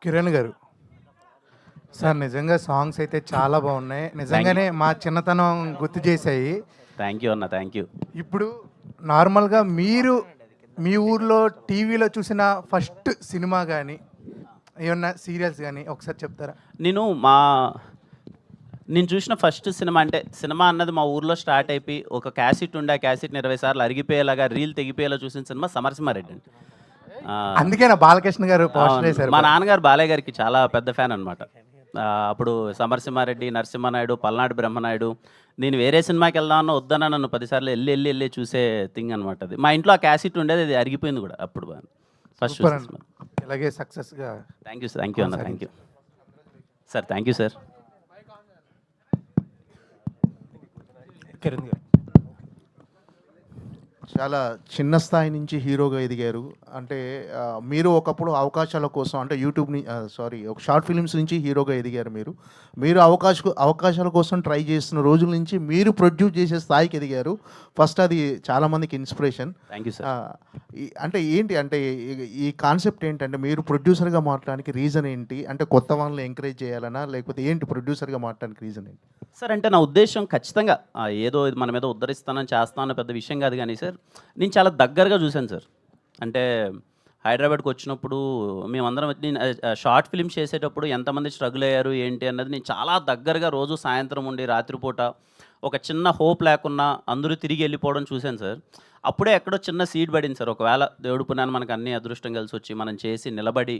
కిరణ్ గారు సార్ నిజంగా సాంగ్స్ అయితే చాలా బాగున్నాయి. నిజంగానే మా చిన్నతనం గుర్తు చేశాయి. థ్యాంక్ యూ అన్న, థ్యాంక్ యూ. ఇప్పుడు నార్మల్గా మీరు మీ ఊర్లో టీవీలో చూసిన ఫస్ట్ సినిమా కానీ ఏమన్నా సీరియల్స్ కానీ ఒకసారి చెప్తారా? నేను చూసిన ఫస్ట్ సినిమా అంటే సినిమా అన్నది మా ఊర్లో స్టార్ట్ అయిపోయి ఒక క్యాసెట్ ఉండే, ఆ క్యాసెట్ని 20 సార్లు అరిగిపోయేలాగా రీల్ తెగిపోయేలా చూసిన సినిమా సమరసింహారెడ్డి అండి. అందుకే నా బాలకృష్ణ గారు పోస్టర్ వేశారు. మా నాన్నగారు బాలయ్య గారికి చాలా పెద్ద ఫ్యాన్ అనమాట. అప్పుడు సమరసింహారెడ్డి, నరసింహనాయుడు, పల్నాడు బ్రహ్మనాయుడు, నేను వేరే సినిమాకి వెళ్దామన్నా వద్దన్నా నన్ను 10 సార్లు వెళ్ళి చూసే థింగ్ అనమాట. అది మా ఇంట్లో ఆ క్యాసెట్ ఉండేది, అది అరిగిపోయింది కూడా అప్పుడు ఫస్ట్. ఇలాగే సక్సెస్గా. థ్యాంక్ యూ అన్న, thank you sir, thank you sir. Kiran గారు చాలా చిన్న స్థాయి నుంచి హీరోగా ఎదిగారు. అంటే మీరు ఒకప్పుడు అవకాశాల కోసం అంటే ఒక షార్ట్ ఫిలిమ్స్ నుంచి హీరోగా ఎదిగారు. మీరు అవకాశాల కోసం ట్రై చేస్తున్న రోజుల నుంచి మీరు ప్రొడ్యూస్ చేసే స్థాయికి ఎదిగారు. ఫస్ట్ అది చాలామందికి ఇన్స్పిరేషన్. Thank you sir. అంటే ఏంటి అంటే ఈ కాన్సెప్ట్ ఏంటంటే మీరు ప్రొడ్యూసర్గా మారడానికి రీజన్ ఏంటి? అంటే కొత్త వాళ్ళని ఎంకరేజ్ చేయాలనా, లేకపోతే ఏంటి ప్రొడ్యూసర్గా మారడానికి రీజన్ ఏంటి సార్? అంటే నా ఉద్దేశం ఖచ్చితంగా ఏదో ఇది మన మీద ఉద్ధరిస్తానని చేస్తానని పెద్ద విషయం కాదు, కానీ సార్ నేను చాలా దగ్గరగా చూశాను సార్. అంటే హైదరాబాద్కి వచ్చినప్పుడు మేమందరం నేను షార్ట్ ఫిల్మ్స్ చేసేటప్పుడు ఎంతమంది స్ట్రగుల్ అయ్యారు ఏంటి అన్నది నేను చాలా దగ్గరగా రోజు సాయంత్రం ఉండి రాత్రిపూట ఒక చిన్న హోప్ లేకున్నా అందరూ తిరిగి వెళ్ళిపోవడం చూశాను సార్. అప్పుడే ఎక్కడో చిన్న సీడ్ పడింది సార్. ఒకవేళ దేవుడు పుణ్యాన్ని మనకు అన్ని అదృష్టం కలిసి వచ్చి మనం చేసి నిలబడి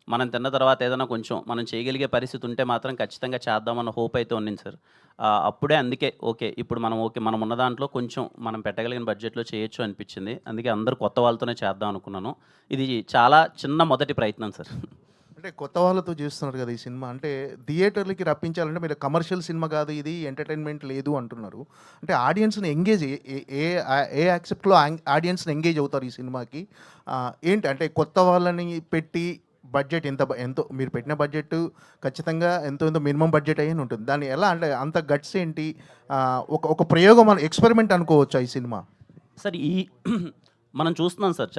మనం తిన్న తర్వాత ఏదైనా కొంచెం మనం చేయగలిగే పరిస్థితి ఉంటే మాత్రం ఖచ్చితంగా చేద్దామన్న హోప్ అయితే ఉన్నింది సార్. అప్పుడే అందుకే ఇప్పుడు మనం ఉన్న దాంట్లో కొంచెం మనం పెట్టగలిగిన బడ్జెట్లో చేయొచ్చు అనిపించింది. అందుకే అందరూ కొత్త వాళ్ళతోనే చేద్దాం అనుకున్నాను. ఇది చాలా చిన్న మొదటి ప్రయత్నం సార్. అంటే కొత్త వాళ్ళతో చేస్తున్నారు కదా ఈ సినిమా. అంటే థియేటర్లకి రప్పించాలంటే మీరు కమర్షియల్ సినిమా కాదు, ఇది ఎంటర్టైన్మెంట్ లేదు అంటున్నారు. అంటే ఆడియన్స్ని ఎంగేజ్ ఏ యాక్సెప్ట్లో ఆడియన్స్ని ఎంగేజ్ అవుతారు ఈ సినిమాకి? ఏంటి అంటే కొత్త వాళ్ళని పెట్టి బడ్జెట్ ఎంతో మీరు పెట్టిన బడ్జెట్ ఖచ్చితంగా ఎంతో మినిమం బడ్జెట్ అయ్యి ఉంటుంది. దాన్ని ఎలా అంటే అంత గట్స్ ఏంటి? ఒక ప్రయోగం ఎక్స్పెరిమెంట్ అనుకోవచ్చా ఈ సినిమా? సార్ మనం చూస్తున్నాం సార్,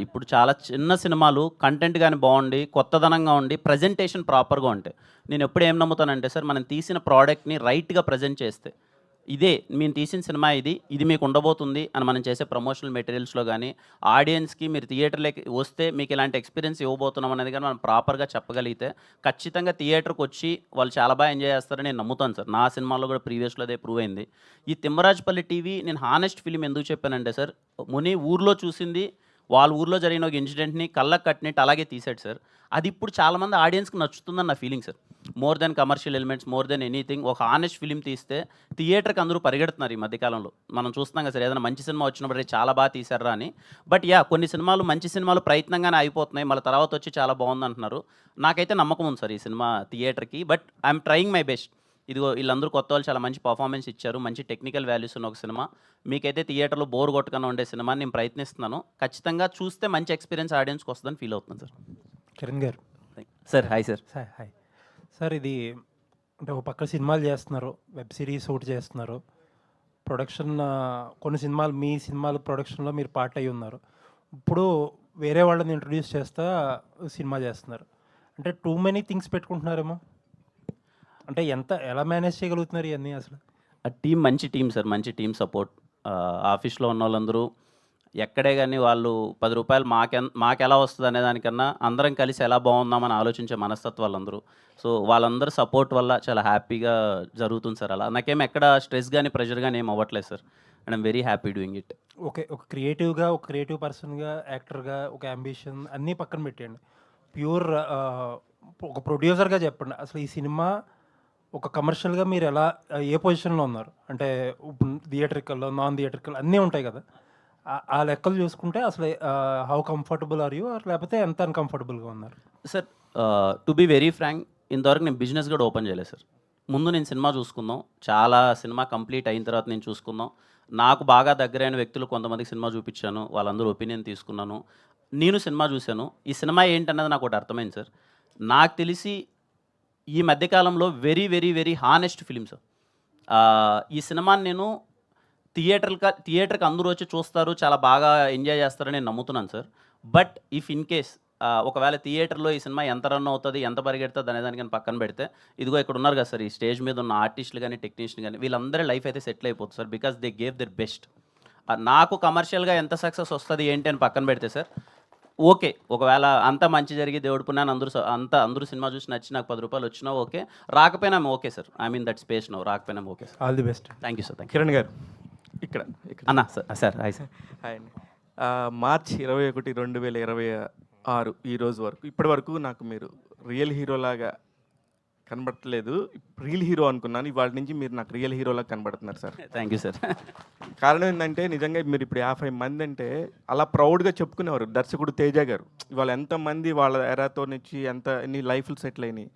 ఇప్పుడు చాలా చిన్న సినిమాలు కంటెంట్ కానీ బాగుండి కొత్తదనంగా ఉండి ప్రజెంటేషన్ ప్రాపర్గా ఉంటాయి. నేను ఎప్పుడు ఏం నమ్ముతానంటే సార్, మనం తీసిన ప్రోడక్ట్ని రైట్గా ప్రజెంట్ చేస్తే మేము తీసిన సినిమా ఇది మీకు ఉండబోతుంది అని మనం చేసే ప్రమోషనల్ మెటీరియల్స్లో కానీ ఆడియన్స్కి మీరు థియేటర్లోకి వస్తే మీకు ఇలాంటి ఎక్స్పీరియన్స్ ఇవ్వబోతున్నాం అనేది కానీ మనం ప్రాపర్గా చెప్పగలిగితే ఖచ్చితంగా థియేటర్కి వచ్చి వాళ్ళు చాలా బాగా ఎంజాయ్ చేస్తారని నేను నమ్ముతాను సార్. నా సినిమాలో కూడా ప్రీవియస్లో అదే ప్రూవ్ అయింది. ఈ తిమ్మరాజపల్లి టీవీ నేను హానెస్ట్ ఫిలిం ఎందుకు చెప్పానంటే సార్, ముని ఊర్లో చూసింది, వాళ్ళ ఊర్లో జరిగిన ఒక ఇన్సిడెంట్ని కళ్ళకు కట్టినట్టు అలాగే తీసాడు సార్. అది ఇప్పుడు చాలామంది ఆడియన్స్కి నచ్చుతుందని నా feeling sir. More than commercial elements, more than anything ఒక హానెస్ట్ ఫిలిం తీస్తే థియేటర్కి అందరూ పరిగెడుతున్నారు ఈ మధ్యకాలంలో. మనం చూస్తున్నాం కదా సార్, ఏదైనా మంచి సినిమా వచ్చినప్పుడు చాలా బాగా తీశారా అని. బట్ కొన్ని సినిమాలు మంచి సినిమాలు ప్రయత్నంగానే అయిపోతున్నాయి, మళ్ళీ తర్వాత వచ్చి చాలా బాగుంది అంటున్నారు. నాకైతే నమ్మకం ఉంది సార్ ఈ సినిమా థియేటర్కి. But I'm trying my best. వీళ్ళందరూ కొత్త వాళ్ళు చాలా మంచి పర్ఫార్మెన్స్ ఇచ్చారు, మంచి టెక్నికల్ వాల్యూస్ ఉన్న ఒక సినిమా. మీకైతే థియేటర్లో బోర్ కొట్టకుండా ఉండే సినిమాని నేను ప్రయత్నిస్తున్నాను. ఖచ్చితంగా చూస్తే మంచి ఎక్స్పీరియన్స్ ఆడియన్స్కి వస్తుందని ఫీల్ అవుతున్నాను సార్. కిరణ్ గారు sir hi sir. Hi sir. ఇది అంటే ఒక పక్క సినిమాలు చేస్తున్నారు, వెబ్ సిరీస్ ఒకటి చేస్తున్నారు, ప్రొడక్షన్ కొన్ని సినిమాలు మీ సినిమాలు ప్రొడక్షన్లో మీరు పార్ట్ అయ్యి ఉన్నారు. ఇప్పుడు వేరే వాళ్ళని ఇంట్రొడ్యూస్ చేస్తా సినిమా చేస్తున్నారు. అంటే టూ మెనీ థింగ్స్ పెట్టుకుంటున్నారేమో. అంటే ఎలా మేనేజ్ చేయగలుగుతున్నారు ఇవన్నీ అసలు? ఆ టీం మంచి టీం సార్, మంచి టీం సపోర్ట్. ఆఫీస్లో ఉన్న వాళ్ళందరూ ఎక్కడే కానీ వాళ్ళు 10 రూపాయలు మాకెలా వస్తుంది అనే దానికన్నా అందరం కలిసి ఎలా బాగుందామని ఆలోచించే మనస్తత్వాలు అందరూ. సో వాళ్ళందరూ సపోర్ట్ వల్ల చాలా హ్యాపీగా జరుగుతుంది సార్. అలా నాకేం ఎక్కడ స్ట్రెస్ కానీ ప్రెషర్ కానీ ఏం అవ్వట్లేదు sir. And I'm very happy doing it. ఒక క్రియేటివ్ పర్సన్గా, యాక్టర్గా ఒక అంబిషన్ అన్నీ పక్కన పెట్టండి. ప్యూర్ ఒక ప్రొడ్యూసర్గా చెప్పండి, అసలు ఈ సినిమా ఒక కమర్షియల్గా మీరు ఏ పొజిషన్లో ఉన్నారు? అంటే థియేటర్కల్, నాన్ థియేటర్కల్ అన్నీ ఉంటాయి కదా, ఆ లెక్కలు చూసుకుంటే అసలు హౌ కంఫర్టబుల్ ఆర్ యూ, లేకపోతే ఎంత అన్కంఫర్టబుల్గా ఉన్నారు? Sir to be very frank, ఇంతవరకు నేను బిజినెస్ కూడా ఓపెన్ చేయలేదు సార్. ముందు నేను సినిమా చూసుకుందాం, చాలా సినిమా కంప్లీట్ అయిన తర్వాత నేను చూసుకుందాం. నాకు బాగా దగ్గరైన వ్యక్తులు కొంతమందికి సినిమా చూపించాను, వాళ్ళందరూ ఒపీనియన్ తీసుకున్నాను. నేను సినిమా చూశాను. ఈ సినిమా ఏంటన్నది నాకు ఒకటి అర్థమైంది సార్. నాకు తెలిసి ఈ మధ్యకాలంలో very very very honest film sir. ఈ సినిమాని నేను థియేటర్కి అందరూ వచ్చి చూస్తారు, చాలా బాగా ఎంజాయ్ చేస్తారని నేను నమ్ముతున్నాను sir. But if in case ఒకవేళ థియేటర్లో ఈ సినిమా ఎంత రన్ అవుతుంది, ఎంత పరిగెడుతుంది అనే దానికి పక్కన పెడితే, ఇదిగో ఇక్కడ ఉన్నారు కదా సార్, ఈ స్టేజ్ మీద ఉన్న ఆర్టిస్టులు కానీ, టెక్నీషియన్ కానీ, వీళ్ళందరి లైఫ్ అయితే సెటిల్ అయిపోతుంది sir, because they gave there best. నాకు కమర్షియల్గా ఎంత సక్సెస్ వస్తుంది ఏంటి అని పక్కన పెడితే సార్, ఓకే, ఒకవేళ అంతా మంచి జరిగి దేవుడు పుణ్యాన్ని అందరూ సినిమా చూసి నచ్చి నాకు 10 రూపాయలు వచ్చినా ఓకే, రాకపోయినా okay sir, I mean that space no, రాకపోయినా okay sir. All the best. Thank you sir, thank you. Kiran గారు ఇక్కడ అన్నా సార్ హాయ్ సార్. హాయ్ అండి. మార్చి 21, 2026 ఈ రోజు వరకు ఇప్పటి వరకు నాకు మీరు రియల్ హీరోలాగా కనబడట్లేదు. రియల్ హీరో అనుకున్నాను, ఇవాళ నుంచి మీరు నాకు రియల్ హీరోలాగా కనబడుతున్నారు సార్. Thank you sir. కారణం ఏంటంటే నిజంగా మీరు ఇప్పుడు 50 మంది అంటే అలా ప్రౌడ్గా చెప్పుకునేవారు దర్శకుడు తేజ గారు. ఇవాళ ఎంతమంది వాళ్ళ ఎరాతో నుంచి ఎన్ని లైఫ్లు సెటిల్ అయినాయి.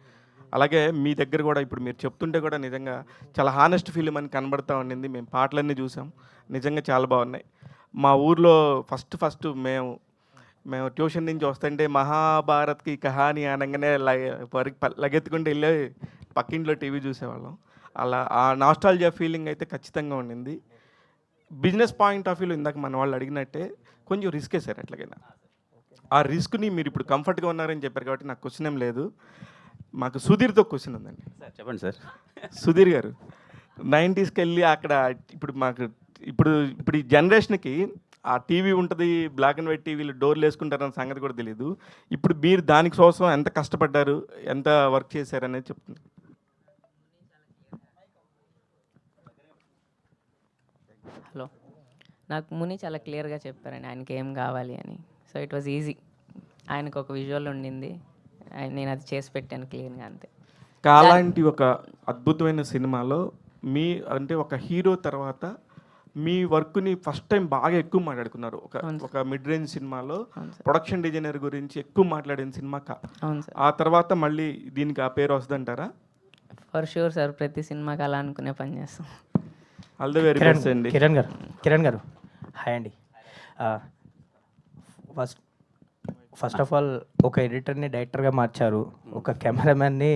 అలాగే మీ దగ్గర కూడా ఇప్పుడు మీరు చెప్తుంటే కూడా నిజంగా చాలా హానెస్ట్ ఫిలిం అని కనబడతా ఉండింది. మేము పాటలన్నీ చూసాం, నిజంగా చాలా బాగున్నాయి. మా ఊర్లో ఫస్ట్ మేము ట్యూషన్ నుంచి వస్తుంటే మహాభారత్కి కహాని అనగానే లగెత్తుకుంటూ వెళ్ళి పక్కింట్లో టీవీ చూసేవాళ్ళం. అలా ఆ నాస్టాల్జియా ఫీలింగ్ అయితే ఖచ్చితంగా ఉండింది. బిజినెస్ పాయింట్ ఆఫ్ వ్యూలో ఇందాక మన వాళ్ళు అడిగినట్టే కొంచెం రిస్కే సార్. ఎట్లాగైనా ఆ రిస్క్ని మీరు ఇప్పుడు కంఫర్ట్గా ఉన్నారని చెప్పారు కాబట్టి నాకు క్వశ్చన్ ఏం లేదు. మాకు సుధీర్తో క్వశ్చన్ ఉందండి. సార్ చెప్పండి సార్. సుధీర్ గారు 90స్కి వెళ్ళి అక్కడ ఇప్పుడు ఈ జనరేషన్కి ఆ టీవీ ఉంటుంది, బ్లాక్ అండ్ వైట్ టీవీలు డోర్లు వేసుకుంటారన్న సంగతి కూడా తెలియదు. ఇప్పుడు మీరు దానికోసం ఎంత కష్టపడ్డారు, ఎంత వర్క్ చేశారు అనేది చెప్తుంది. హలో, నాకు ముని చాలా క్లియర్గా చెప్పారండి ఆయనకి ఏం కావాలి అని. So it was easy. ఆయనకు ఒక విజువల్ ఉండింది, నేను అది చేసి పెట్టాను క్లియర్గా, అంతే. అలాంటి ఒక అద్భుతమైన సినిమాలో అంటే ఒక హీరో తర్వాత మీ వర్క్ని ఫస్ట్ టైం బాగా ఎక్కువ మాట్లాడుకున్నారు. ఒక మిడ్ రేంజ్ సినిమాలో ప్రొడక్షన్ డిజైనర్ గురించి ఎక్కువ మాట్లాడిన సినిమా అవును సార్. ఆ తర్వాత మళ్ళీ దీనికి ఆ పేరు వస్తుందంటారా? ఫర్ షూర్ సార్, ప్రతి సినిమాకి అలా అనుకునే పని చేస్తాం. ఆల్ ది వెరీ బెస్ట్ అండి. కిరణ్ గారు హాయ్ అండి. ఫస్ట్ ఆఫ్ ఆల్ ఒక ఎడిటర్ని డైరెక్టర్గా మార్చారు, ఒక కెమెరామ్యాన్ని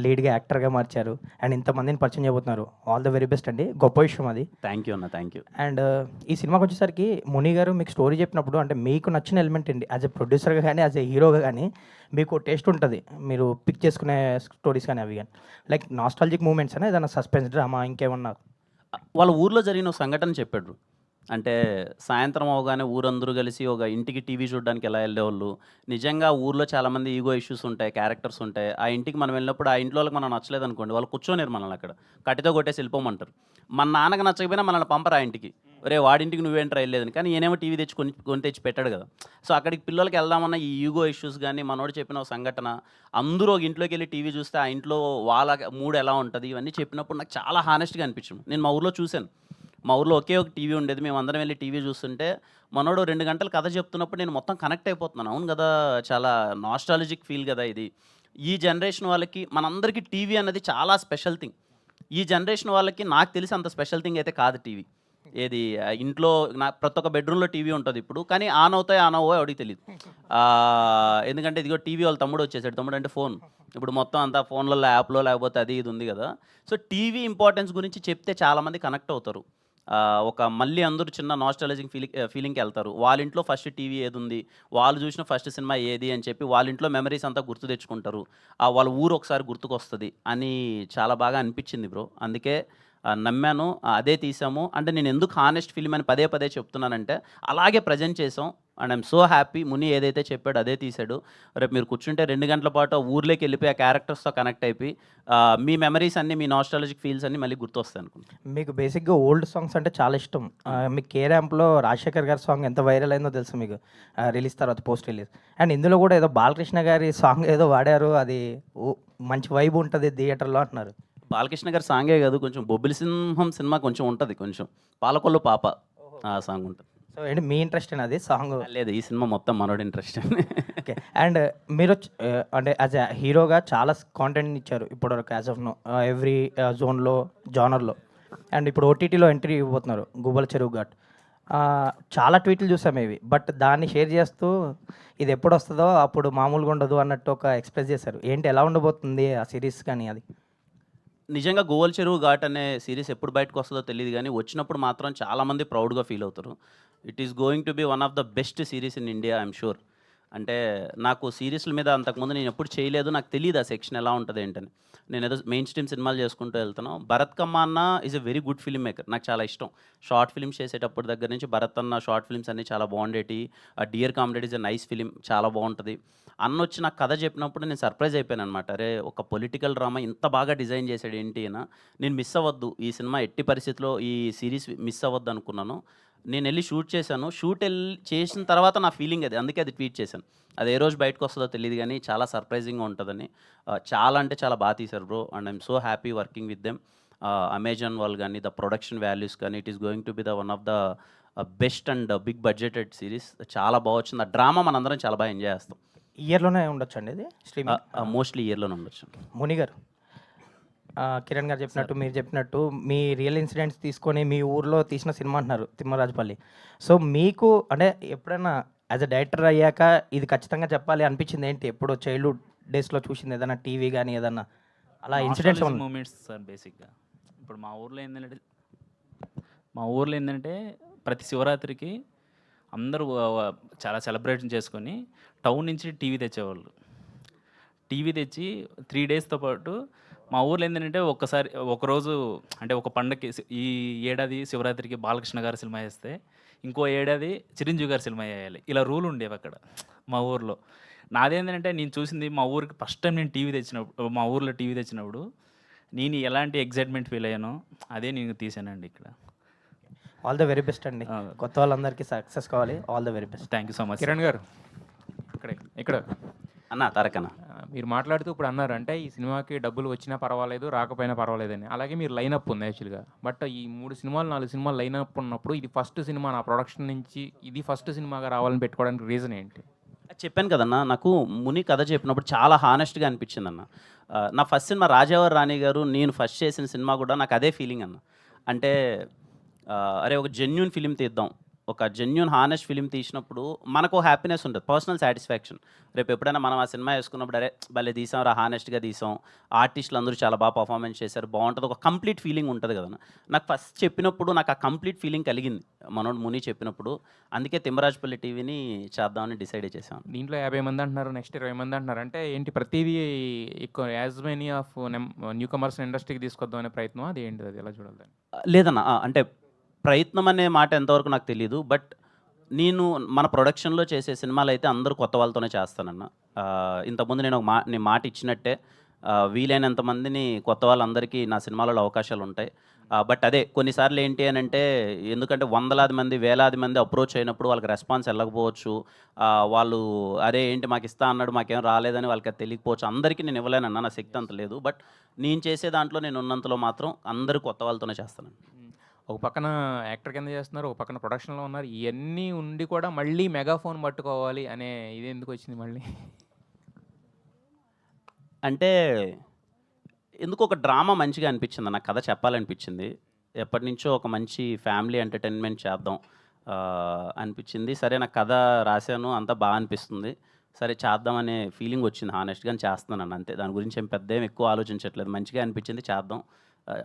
లీడ్గా యాక్టర్గా మార్చారు, అండ్ ఇంతమందిని పరిచయం చేయబోతున్నారు. ఆల్ ద వెరీ బెస్ట్ అండి, గొప్ప విషయం అది. థ్యాంక్ యూ అన్న, థ్యాంక్ యూ. అండ్ ఈ సినిమాకి వచ్చేసరికి ముని గారు మీకు స్టోరీ చెప్పినప్పుడు అంటే మీకు నచ్చిన ఎలిమెంట్ ఏంటి? యాజ్ ఎ ప్రొడ్యూసర్గా కానీ యాజ్ ఎ హీరోగా కానీ మీకు టేస్ట్ ఉంటుంది, మీరు పిక్ చేసుకునే స్టోరీస్ కానీ అవి కానీ, లైక్ నాస్టాలజిక్ మూమెంట్స్ అని ఏదైనా సస్పెన్స్ డ్రామా ఇంకేమన్నా? వాళ్ళ ఊర్లో జరిగిన ఒక సంఘటన చెప్పాడు. అంటే సాయంత్రం అవగానే ఊరందరూ కలిసి ఒక ఇంటికి టీవీ చూడడానికి ఎలా వెళ్ళేవాళ్ళు. నిజంగా ఊర్లో చాలామంది ఈగో ఇష్యూస్ ఉంటాయి, క్యారెక్టర్స్ ఉంటాయి. ఆ ఇంటికి మనం వెళ్ళినప్పుడు ఆ ఇంట్లో వాళ్ళకి మనం నచ్చలేదు అనుకోండి, వాళ్ళు కూర్చోనేరు మనల్ని అక్కడ, కట్టితో కొట్టేసి వెళ్ళిపోమంటారు. మన నాన్నకి నచ్చకపోయినా మనల్ని పంపరు ఆ ఇంటికి, రే వాడింటికి నువ్వేంట్రా వెళ్ళలేదని. కానీ ఈయనేమో టీవీ తెచ్చి కొని తెచ్చి పెట్టాడు కదా. సో అక్కడికి పిల్లలకి వెళ్దామన్న ఈ ఈగో ఇష్యూస్ కానీ, మనోడు చెప్పిన ఒక సంఘటన, అందరూ ఒక ఇంట్లోకి వెళ్ళి టీవీ చూస్తే ఆ ఇంట్లో వాళ్ళ మూడ్ ఎలా ఉంటుంది, ఇవన్నీ చెప్పినప్పుడు నాకు చాలా హానెస్ట్గా అనిపించింది. నేను మా ఊర్లో చూశాను, మా ఊర్లో ఒకే ఒక టీవీ ఉండేది, మేము అందరం వెళ్ళి టీవీ చూస్తుంటే మనోడు 2 గంటలు కథ చెప్తున్నప్పుడు నేను మొత్తం కనెక్ట్ అయిపోతున్నాను. అవును కదా, చాలా నాస్టాలజిక్ ఫీల్ కదా ఇది. ఈ జనరేషన్ వాళ్ళకి మనందరికీ టీవీ అన్నది చాలా స్పెషల్ థింగ్. ఈ జనరేషన్ వాళ్ళకి నాకు తెలిసి అంత స్పెషల్ థింగ్ అయితే కాదు టీవీ. ఏది ఇంట్లో ప్రతి ఒక్క బెడ్రూమ్లో టీవీ ఉంటుంది ఇప్పుడు, కానీ ఆన్ అవుతాయి ఆన్ అవ్వో ఎవరికి తెలియదు. ఎందుకంటే ఇదిగో టీవీ వాళ్ళ తమ్ముడు వచ్చేసాడు, తమ్ముడు అంటే ఫోన్. ఇప్పుడు మొత్తం అంతా ఫోన్లలో యాప్లో లేకపోతే అది ఇది ఉంది కదా. సో టీవీ ఇంపార్టెన్స్ గురించి చెప్తే చాలామంది కనెక్ట్ అవుతారు. మళ్ళీ అందరూ చిన్న నాస్టాలజిక్ ఫీలింగ్కి వెళ్తారు. వాళ్ళ ఇంట్లో ఫస్ట్ టీవీ ఏది ఉంది, వాళ్ళు చూసిన ఫస్ట్ సినిమా ఏది అని చెప్పి వాళ్ళ ఇంట్లో మెమరీస్ అంతా గుర్తు తెచ్చుకుంటారు. వాళ్ళ ఊరు ఒకసారి గుర్తుకొస్తుంది అని చాలా బాగా అనిపించింది బ్రో. అందుకే నమ్మాను, అదే తీసాము. అంటే నేను ఎందుకు హానెస్ట్ ఫిలిం అని పదే చెప్తున్నానంటే అలాగే ప్రజెంట్ చేసాం. And I'm so happy. ముని ఏదైతే చెప్పాడో అదే తీశాడు. రేపు మీరు కూర్చుంటే 2 గంటల పాటు ఊర్లోకి వెళ్ళిపోయి ఆ క్యారెక్టర్స్తో కనెక్ట్ అయిపోయి మీ మెమరీస్ అన్నీ, మీ నాస్టాలజిక్ ఫీల్స్ అన్నీ మళ్ళీ గుర్తొస్తాయి అనుకుంటున్నాను. మీకు బేసిక్గా ఓల్డ్ సాంగ్స్ అంటే చాలా ఇష్టం. మీకు కే ర్యాంప్లో రాజశేఖర్ గారి సాంగ్ ఎంత వైరల్ అయిందో తెలుసు మీకు, రిలీజ్ తర్వాత పోస్ట్ రిలీజ్. అండ్ ఇందులో కూడా ఏదో బాలకృష్ణ గారి సాంగ్ ఏదో వాడారు, అది మంచి వైబ్ ఉంటుంది థియేటర్లో అంటున్నారు. బాలకృష్ణ గారి సాంగే కాదు, కొంచెం బొబ్బిలి సింహం సినిమా కొంచెం ఉంటుంది, కొంచెం పాలకొల్లు పాప ఆ సాంగ్ ఉంటుంది. సో ఏంటి మీ ఇంట్రెస్ట్ అది సాంగ్? లేదు, ఈ సినిమా మొత్తం మనోడి ఇంట్రెస్ట్. ఓకే. అండ్ మీరు అంటే యాజ్ అ హీరోగా చాలా కాంటెంట్ ఇచ్చారు ఇప్పటివరకు యాజ్ ఆఫ్ నో, ఎవ్రీ జోన్లో జానర్లో. అండ్ ఇప్పుడు ఓటీటీలో ఎంట్రీ ఇవ్వబోతున్నారు గుబ్బల చెరువు ఘాట్. చాలా ట్వీట్లు చూసాం ఇవి, బట్ దాన్ని షేర్ చేస్తూ ఇది ఎప్పుడు వస్తుందో అప్పుడు మామూలుగా ఉండదు అన్నట్టు ఒక ఎక్స్ప్రెస్ చేశారు. ఏంటి, ఎలా ఉండబోతుంది ఆ సిరీస్ కానీ అది? నిజంగా గోవల్ చెరువు ఘాట్ అనే సిరీస్ ఎప్పుడు బయటకు వస్తుందో తెలియదు, కానీ వచ్చినప్పుడు మాత్రం చాలామంది ప్రౌడ్గా ఫీల్ అవుతారు. It is going to B one of the best series in India, I'm sure. అంటే నాకు సీరీస్ల మీద అంతకుముందు నేను ఎప్పుడు చేయలేదు, నాకు తెలియదు ఆ సెక్షన్ ఎలా ఉంటుంది ఏంటని. నేను ఏదో మెయిన్ స్ట్రీమ్ సినిమాలు చేసుకుంటూ వెళ్తాను. భరత్ కమ్మాన్న is a very good film maker, నాకు చాలా ఇష్టం. షార్ట్ ఫిల్మ్స్ చేసేటప్పుడు దగ్గర నుంచి భరత్ అన్న షార్ట్ ఫిల్మ్స్ అన్నీ చాలా బాగుండేటి. Dear Comrade is a nice film, చాలా బాగుంటుంది. అన్న వచ్చి నాకు కథ చెప్పినప్పుడు నేను సర్ప్రైజ్ అయిపోయాను అనమాట. అరే ఒక పొలిటికల్ డ్రామా ఇంత బాగా డిజైన్ చేశాడు ఏంటి అయినా, నేను మిస్ అవ్వద్దు ఈ సినిమా, ఎట్టి పరిస్థితిలో ఈ సిరీస్ మిస్ అవ్వద్దు అనుకున్నాను. నేను వెళ్ళి షూట్ చేశాను. చేసిన తర్వాత నా ఫీలింగ్ అది, అందుకే అది ట్వీట్ చేశాను. అది ఏ రోజు బయటకు వస్తుందో తెలియదు కానీ చాలా సర్ప్రైజింగ్గా ఉంటుందని. చాలా అంటే చాలా బాగా తీశారు bro, and I'm so happy working with them. Amazon వాళ్ళు కానీ, ద ప్రొడక్షన్ వాల్యూస్ కానీ, it is going to be the one of the best and big budgeted series. చాలా బాగా వచ్చింది. ఆ డ్రామా మనందరం చాలా బాగా ఎంజాయ్ చేస్తాం. ఇయర్లోనే ఉండొచ్చండి ఇది స్ట్రీమింగ్? మోస్ట్లీ ఇయర్లోనే ఉండొచ్చు. ముని గారు, కిరణ్ గారు చెప్పినట్టు, మీరు చెప్పినట్టు మీ రియల్ ఇన్సిడెంట్స్ తీసుకొని మీ ఊర్లో తీసిన సినిమా అంటున్నారు తిమ్మరాజుపల్లి. సో మీకు అంటే ఎప్పుడైనా యాజ్ అ డైరెక్టర్ అయ్యాక ఇది ఖచ్చితంగా చెప్పాలి అనిపించింది ఏంటి? ఎప్పుడు చైల్డ్హుడ్ డేస్లో చూసింది ఏదైనా టీవీ కానీ ఏదన్నా అలా ఇన్సిడెంట్స్? మూమెంట్స్ సార్ బేసిక్గా. ఇప్పుడు మా ఊర్లో ఏంటంటే ప్రతి శివరాత్రికి అందరూ చాలా సెలబ్రేషన్ చేసుకొని టౌన్ నుంచి టీవీ తెచ్చేవాళ్ళు. టీవీ తెచ్చి 3 డేస్తో పాటు మా ఊర్లో ఏంటంటే ఒకరోజు అంటే ఒక పండగకి ఈ ఏడాది శివరాత్రికి బాలకృష్ణ గారి సినిమా వేస్తే ఇంకో ఏడాది చిరంజీవి గారి సినిమా వేయాలి. ఇలా రూల్ ఉండేవి అక్కడ మా ఊర్లో. నాదేంటంటే నేను చూసింది మా ఊరికి ఫస్ట్ టైం నేను మా ఊర్లో టీవీ తెచ్చినప్పుడు నేను ఎలాంటి ఎగ్జైట్మెంట్ ఫీల్ అయ్యానో అదే నేను తీసానండి ఇక్కడ. ఆల్ ద వెరీ బెస్ట్ అండి. కొత్త వాళ్ళందరికీ సక్సెస్ కావాలి. All the very best. Thank you so much. Kiran గారు, ఇక్కడ అన్న తారకన్న, మీరు మాట్లాడుతూ ఇప్పుడు అన్నారు అంటే ఈ సినిమాకి డబ్బులు వచ్చినా పర్వాలేదు, రాకపోయినా పర్వాలేదని. అలాగే మీరు లైనప్ ఉంది యాక్చువల్గా. బట్ ఈ 3 సినిమాలు 4 సినిమాలు లైనప్ ఉన్నప్పుడు ఇది ఫస్ట్ సినిమా నా ప్రొడక్షన్ నుంచి, ఇది ఫస్ట్ సినిమాగా రావాలని పెట్టుకోవడానికి రీజన్ ఏంటి? చెప్పాను కదన్న, నాకు ముని కథ చెప్పినప్పుడు చాలా హానెస్ట్గా అనిపించింది అన్న. నా ఫస్ట్ సినిమా రాజావారి రాణి గారు, నేను ఫస్ట్ చేసిన సినిమా కూడా నాకు అదే ఫీలింగ్ అన్న. అంటే అరే ఒక జెన్యున్ ఫిలిం తీద్దాం, ఒక జెన్యున్ హానెస్ట్ ఫిలిం తీసినప్పుడు మనకు హ్యాపీనెస్ ఉంటుంది, పర్సనల్ సాటిస్ఫాక్షన్. రేపు ఎప్పుడైనా మనం ఆ సినిమా వేసుకున్నప్పుడు అరే భలే తీసాం రా, హానెస్ట్గా తీసాం, ఆర్టిస్టులు అందరూ చాలా బాగా పర్ఫార్మెన్స్ చేశారు, బాగుంటుంది, ఒక కంప్లీట్ ఫీలింగ్ ఉంటుంది కదా. నాకు ఫస్ట్ చెప్పినప్పుడు నాకు ఆ కంప్లీట్ ఫీలింగ్ కలిగింది మనోడు ముని చెప్పినప్పుడు. అందుకే తిమ్మరాజుపల్లి టీవీని చేద్దామని డిసైడ్ చేశాను. దీంట్లో 50 మంది అంటున్నారు, నెక్స్ట్ 20 మంది అంటున్నారు. అంటే ఏంటి ప్రతిదీ ఎక్కువ as many of new comers ఇండస్ట్రీకి తీసుకొద్దాం అనే ప్రయత్నం, అది ఏంటి, అది ఎలా చూడాలి? లేదన్న, అంటే ప్రయత్నం అనే మాట ఎంతవరకు నాకు తెలియదు. బట్ నేను మన ప్రొడక్షన్లో చేసే సినిమాలు అయితే అందరూ కొత్త వాళ్ళతోనే చేస్తానన్న. ఇంతకుముందు నేను నేను మాట ఇచ్చినట్టే వీలైనంత మందిని కొత్త వాళ్ళందరికీ నా సినిమాలలో అవకాశాలు ఉంటాయి. బట్ అదే కొన్నిసార్లు ఏంటి అని అంటే, ఎందుకంటే వందలాది మంది వేలాది మంది అప్రోచ్ అయినప్పుడు వాళ్ళకి రెస్పాన్స్ వెళ్ళకపోవచ్చు. వాళ్ళు అరే ఏంటి మాకు ఇస్తా అన్నాడు మాకేం రాలేదని వాళ్ళకి అది తెలియకపోవచ్చు. అందరికీ నేను ఇవ్వలేనన్నా, నా శక్తి అంత లేదు. బట్ నేను చేసే దాంట్లో నేను ఉన్నంతలో మాత్రం అందరూ కొత్త వాళ్ళతోనే చేస్తాను. ఒక పక్కన యాక్టర్ కింద చేస్తున్నారు, ఒక పక్కన ప్రొడక్షన్లో ఉన్నారు. ఇవన్నీ ఉండి కూడా మళ్ళీ మెగాఫోన్ పట్టుకోవాలి అనే ఇది ఎందుకు వచ్చింది మళ్ళీ? అంటే ఎందుకు ఒక డ్రామా మంచిగా అనిపించింది, నాకు కథ చెప్పాలనిపించింది. ఎప్పటి నుంచో ఒక మంచి ఫ్యామిలీ ఎంటర్టైన్మెంట్ చేద్దాం అనిపించింది. సరే నాకు కథ రాశాను, అంతా బాగా అనిపిస్తుంది, సరే చేద్దామనే ఫీలింగ్ వచ్చింది. హానెస్ట్గా చేస్తున్నాను అంతే, దాని గురించి ఏం పెద్ద ఎక్కువ ఆలోచించట్లేదు. మంచిగా అనిపించింది, చేద్దాం